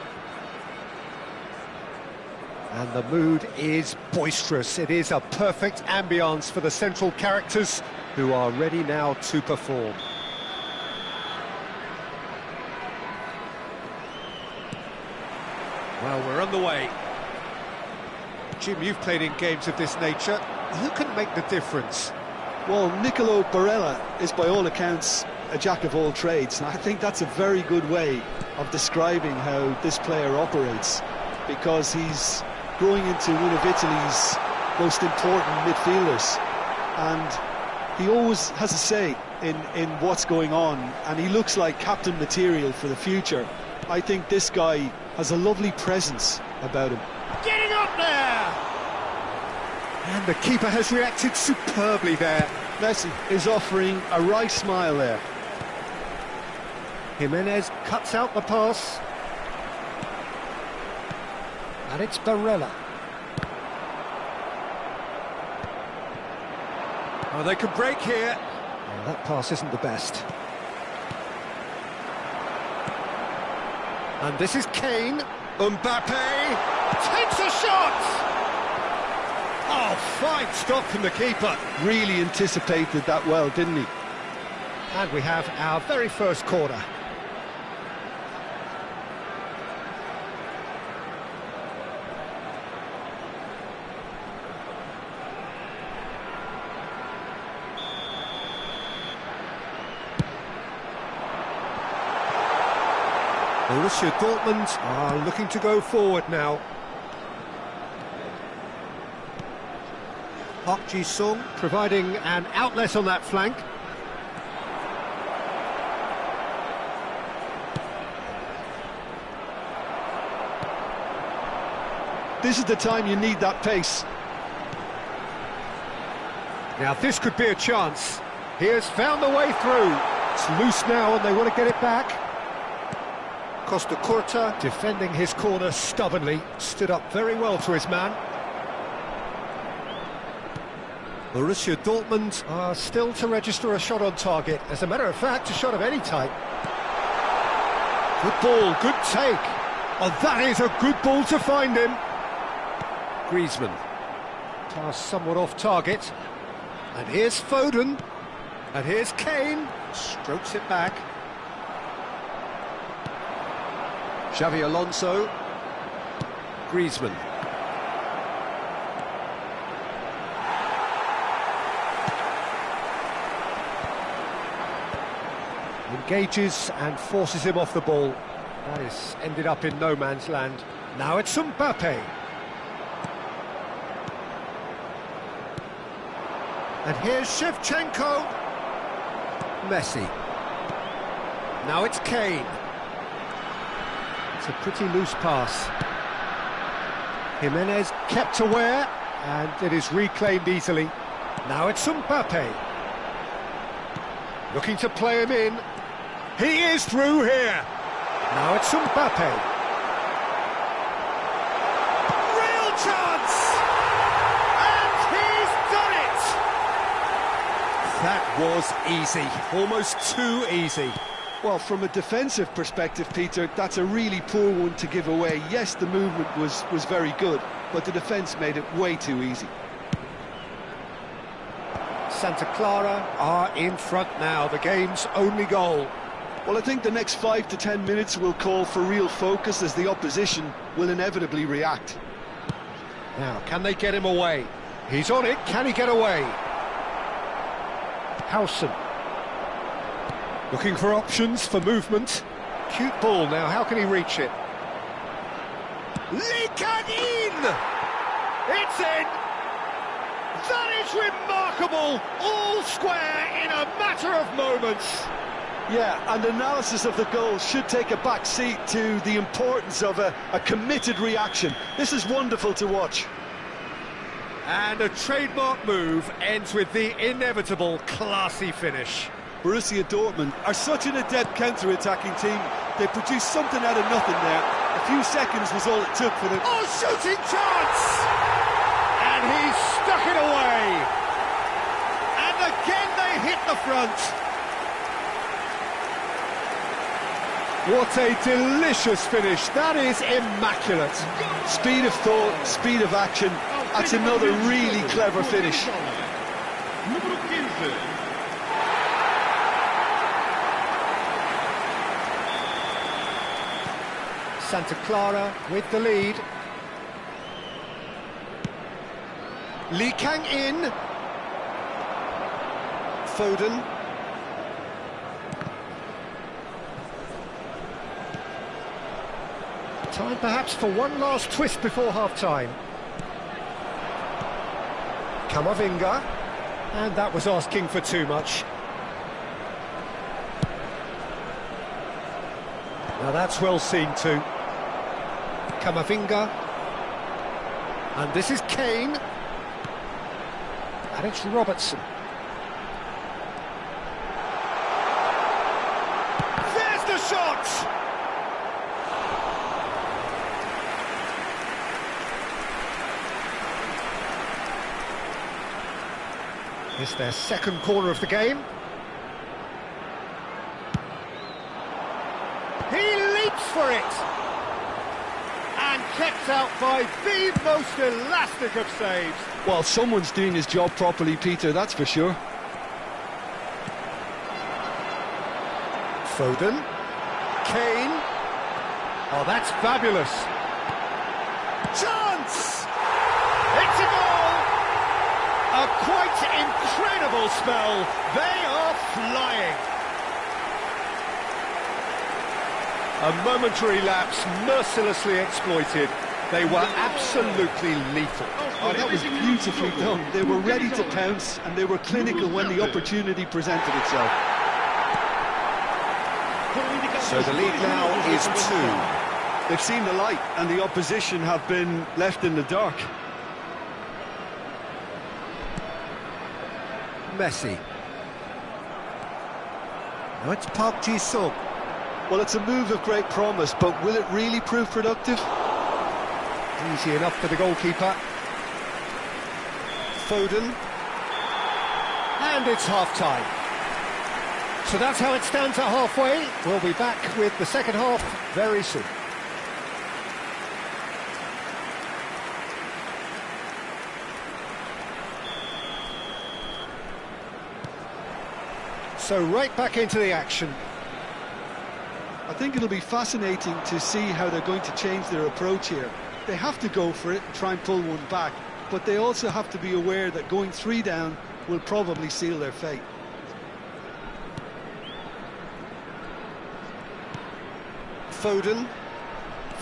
And the mood is boisterous. It is a perfect ambience for the central characters who are ready now to perform. Well, we're on the way. Jim, you've played in games of this nature. Who can make the difference? Well, Nicolo Barella is by all accounts a jack of all trades, and I think that's a very good way of describing how this player operates, because he's growing into one of Italy's most important midfielders, and he always has a say in what's going on, and he looks like captain material for the future. I think this guy has a lovely presence about him. Getting up there! And the keeper has reacted superbly there. Messi is offering a right smile there. Jimenez cuts out the pass. And it's Barella. Oh, they can break here. Oh, that pass isn't the best. And this is Kane. Mbappe takes a shot! Oh, fine stop from the keeper. Really anticipated that well, didn't he? And we have our very first corner. Borussia Dortmund are looking to go forward now. Park Ji-sung providing an outlet on that flank. This is the time you need that pace. Now this could be a chance. He has found the way through. It's loose now and they want to get it back. Costa Curta defending his corner stubbornly, stood up very well to his man. Borussia Dortmund are still to register a shot on target. As a matter of fact, a shot of any type. Good ball, good take. Oh, that is a good ball to find him. Griezmann. Pass somewhat off target. And here's Foden. And here's Kane. Strokes it back. Xavi Alonso. Griezmann. Engages and forces him off the ball. That is ended up in no man's land. Now it's Mbappe. And here's Shevchenko. Messi. Now it's Kane. It's a pretty loose pass. Jimenez kept aware, and it is reclaimed easily. Now it's Mbappe. Looking to play him in. He is through here. Now it's Mbappe. Real chance! And he's done it! That was easy, almost too easy. Well, from a defensive perspective, Peter, that's a really poor one to give away. Yes, the movement was very good, but the defence made it way too easy. Santa Clara are in front now, the game's only goal. Well, I think the next 5 to 10 minutes will call for real focus, as the opposition will inevitably react. Now, can they get him away? He's on it, can he get away? Howson. Looking for options for movement. Cute ball now, how can he reach it? Likanin! It's in! That is remarkable! All square in a matter of moments! Yeah, and analysis of the goal should take a back seat to the importance of a committed reaction. This is wonderful to watch. And a trademark move ends with the inevitable classy finish. Borussia Dortmund are such an adept counter-attacking team. They produced something out of nothing there. A few seconds was all it took for them. Oh, shooting chance! And he stuck it away! And the again they hit the front. What a delicious finish. That is immaculate. Speed of thought, speed of action. That's another really clever finish. Santa Clara with the lead. Lee Kang in. Foden. Time perhaps for one last twist before half-time. Camavinga. And that was asking for too much. Now that's well seen too. Camavinga. And this is Kane. And it's Robertson. There's the shot! It's their second corner of the game. He leaps for it! And kept out by the most elastic of saves. Well, someone's doing his job properly, Peter, that's for sure. Foden. Kane. Oh, that's fabulous. Chance! It's a goal! A quite incredible spell. They are flying. A momentary lapse, mercilessly exploited. They were absolutely lethal. Oh, that was beautifully done. They were ready to pounce, and they were clinical when the opportunity presented itself. So the lead now is 2. They've seen the light, and the opposition have been left in the dark. Messi. Now it's Park Ji-sung. Well, it's a move of great promise, but will it really prove productive? Easy enough for the goalkeeper. Foden. And it's half-time. So that's how it stands at halfway. We'll be back with the second half very soon. So right back into the action. I think it'll be fascinating to see how they're going to change their approach here. They have to go for it and try and pull one back, but they also have to be aware that going 3 down will probably seal their fate. Foden.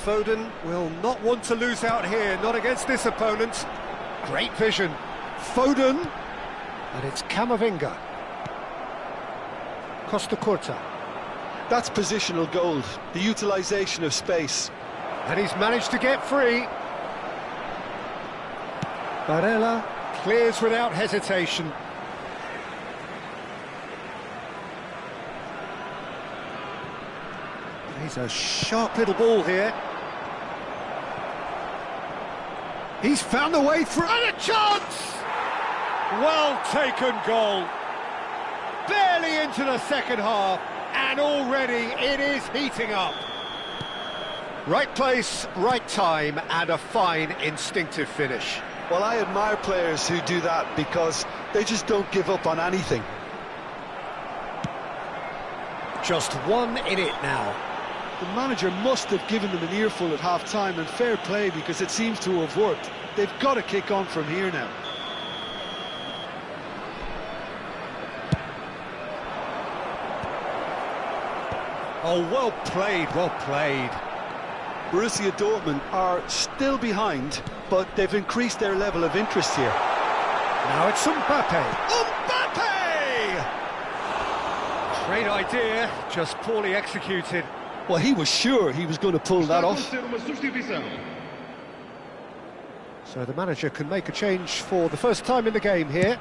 Foden will not want to lose out here, not against this opponent. Great vision. Foden. And it's Camavinga. Costa Curta. That's positional gold, the utilisation of space. And he's managed to get free. Barella clears without hesitation. He's a sharp little ball here. He's found a way through, and a chance! Well taken goal. Barely into the second half, and already it is heating up. Right place, right time, and a fine instinctive finish. Well, I admire players who do that because they just don't give up on anything. Just 1 in it now. The manager must have given them an earful at half-time, and fair play because it seems to have worked. They've got to kick on from here now. Oh, well played, well played. Borussia Dortmund are still behind, but they've increased their level of interest here. Now it's Mbappe. Mbappe! Great idea, just poorly executed. Well, he was sure he was going to pull that off. So the manager can make a change for the first time in the game here.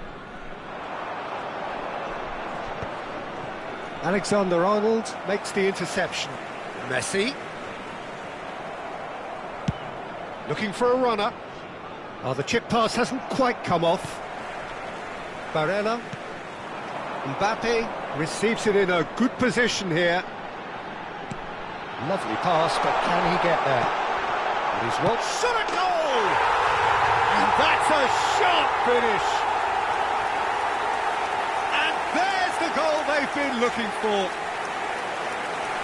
Alexander-Arnold makes the interception. Messi. Looking for a runner. Oh, the chip pass hasn't quite come off. Barella. Mbappe receives it in a good position here. Lovely pass, but can he get there? It is what shot at goal! And that's a sharp finish. And there's the goal they've been looking for.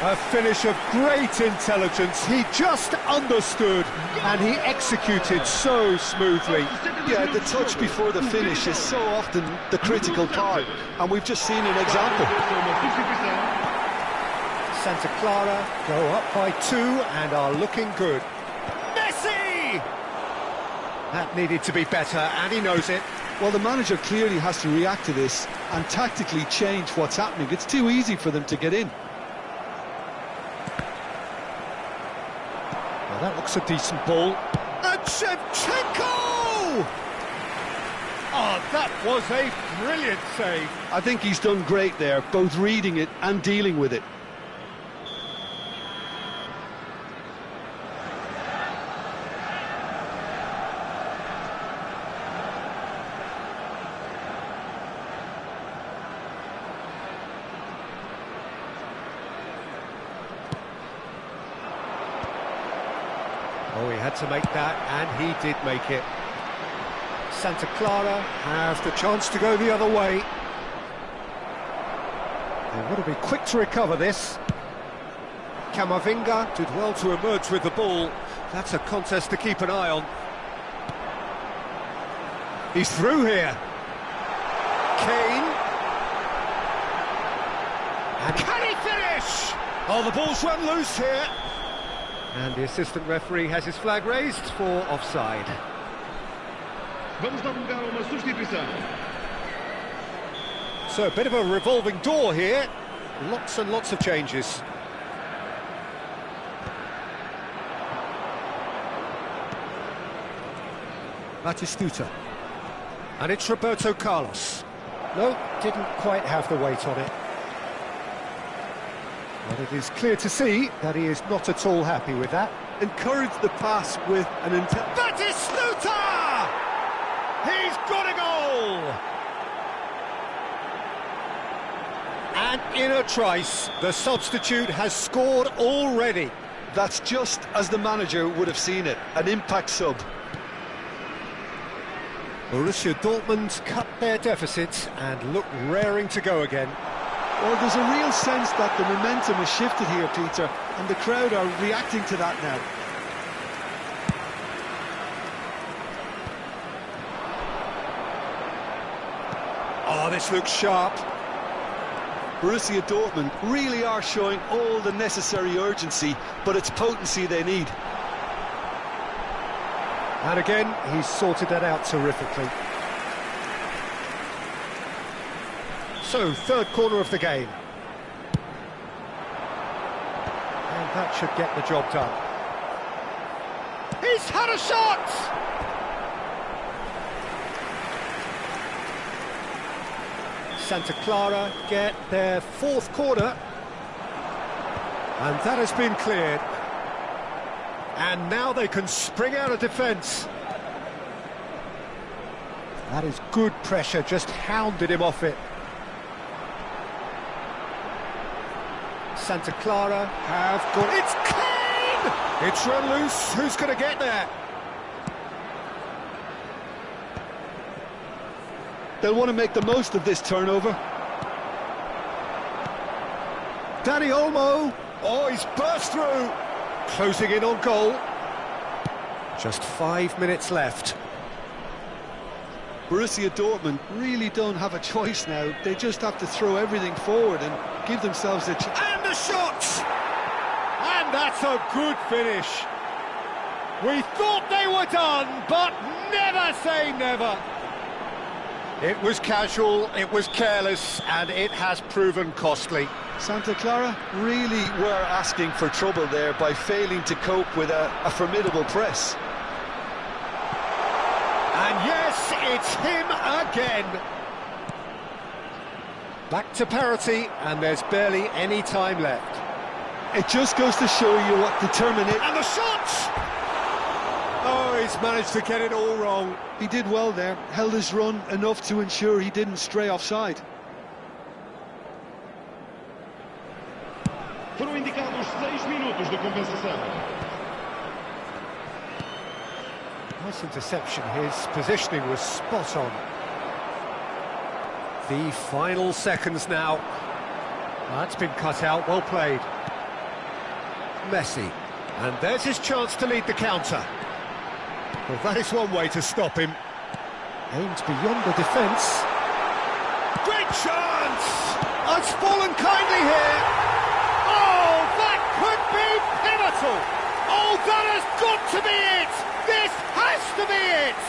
A finish of great intelligence. He just understood and he executed so smoothly. Yeah, the touch before the finish is so often the critical part, and we've just seen an example. Santa Clara go up by 2 and are looking good. Messi! That needed to be better, and he knows it. Well, the manager clearly has to react to this and tactically change what's happening. It's too easy for them to get in. Well, that looks a decent ball. And Shevchenko! Oh, that was a brilliant save. I think he's done great there, both reading it and dealing with it. Oh, he had to make that, and he did make it. Santa Clara have the chance to go the other way. They want to be quick to recover this. Camavinga did well to emerge with the ball. That's a contest to keep an eye on. He's through here. Kane. And can he finish? Oh, the ball's run loose here. And the assistant referee has his flag raised for offside. Vamos dar uma substituição. So a bit of a revolving door here. Lots and lots of changes. Batistuta. And it's Roberto Carlos. No, didn't quite have the weight on it. But it is clear to see that he is not at all happy with that. Encourage the pass with an Batistuta! He's got a goal! And in a trice, the substitute has scored already. That's just as the manager would have seen it, an impact sub. Borussia Dortmund cut their deficit and look raring to go again. Well, there's a real sense that the momentum has shifted here, Peter, and the crowd are reacting to that now. Oh, this looks sharp. Borussia Dortmund really are showing all the necessary urgency, but it's potency they need. And again, he's sorted that out terrifically. So, third corner of the game. And that should get the job done. He's had a shot! Santa Clara get their fourth corner. And that has been cleared. And now they can spring out of defence. That is good pressure, just hounded him off it. Santa Clara have got... It's Kane! It's run loose. Who's going to get there? They'll want to make the most of this turnover. Dani Olmo. Oh, he's burst through. Closing in on goal. Just 5 minutes left. Borussia Dortmund really don't have a choice now. They just have to throw everything forward and give themselves a chance. And the shot! And that's a good finish. We thought they were done, but never say never. It was casual, it was careless, and it has proven costly. Santa Clara really were asking for trouble there by failing to cope with a formidable press. And yes, it's him again. Back to parity, and there's barely any time left. It just goes to show you what determination... And the shot! Oh, he's managed to get it all wrong. He did well there, held his run enough to ensure he didn't stray offside. 6 minutos de compensação. Nice interception. His positioning was spot on. The final seconds now. That's been cut out, well played. Messi. And there's his chance to lead the counter. Well, that is one way to stop him. Aimed beyond the defence. Great chance! Oh, it's fallen kindly here. Oh, that could be pivotal. Oh, that has got to be it. This has to be it.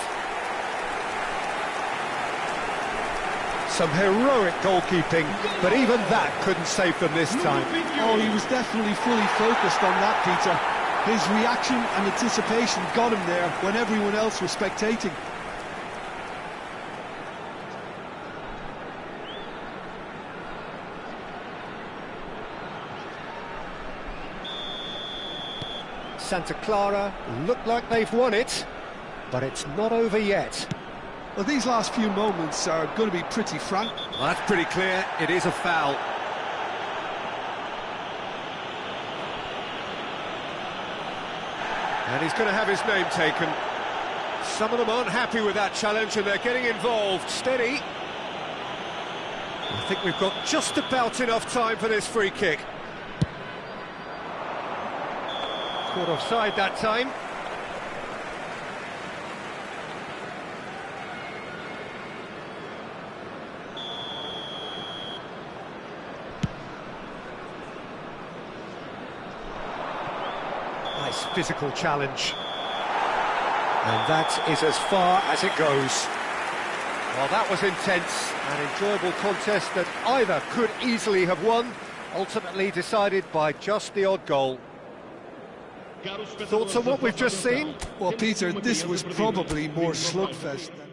Some heroic goalkeeping, but even that couldn't save them this time. Oh, he was definitely fully focused on that, Peter. His reaction and anticipation got him there when everyone else was spectating. Santa Clara look like they've won it, but it's not over yet. Well, these last few moments are going to be pretty frank. Well, that's pretty clear. It is a foul. And he's going to have his name taken. Some of them aren't happy with that challenge and they're getting involved. Steady. I think we've got just about enough time for this free kick. Caught offside that time. Nice physical challenge. And that is as far as it goes. Well, that was intense, an enjoyable contest that either could easily have won, ultimately decided by just the odd goal. Thoughts on what we've just seen? Well, Peter, this was probably more slugfest than...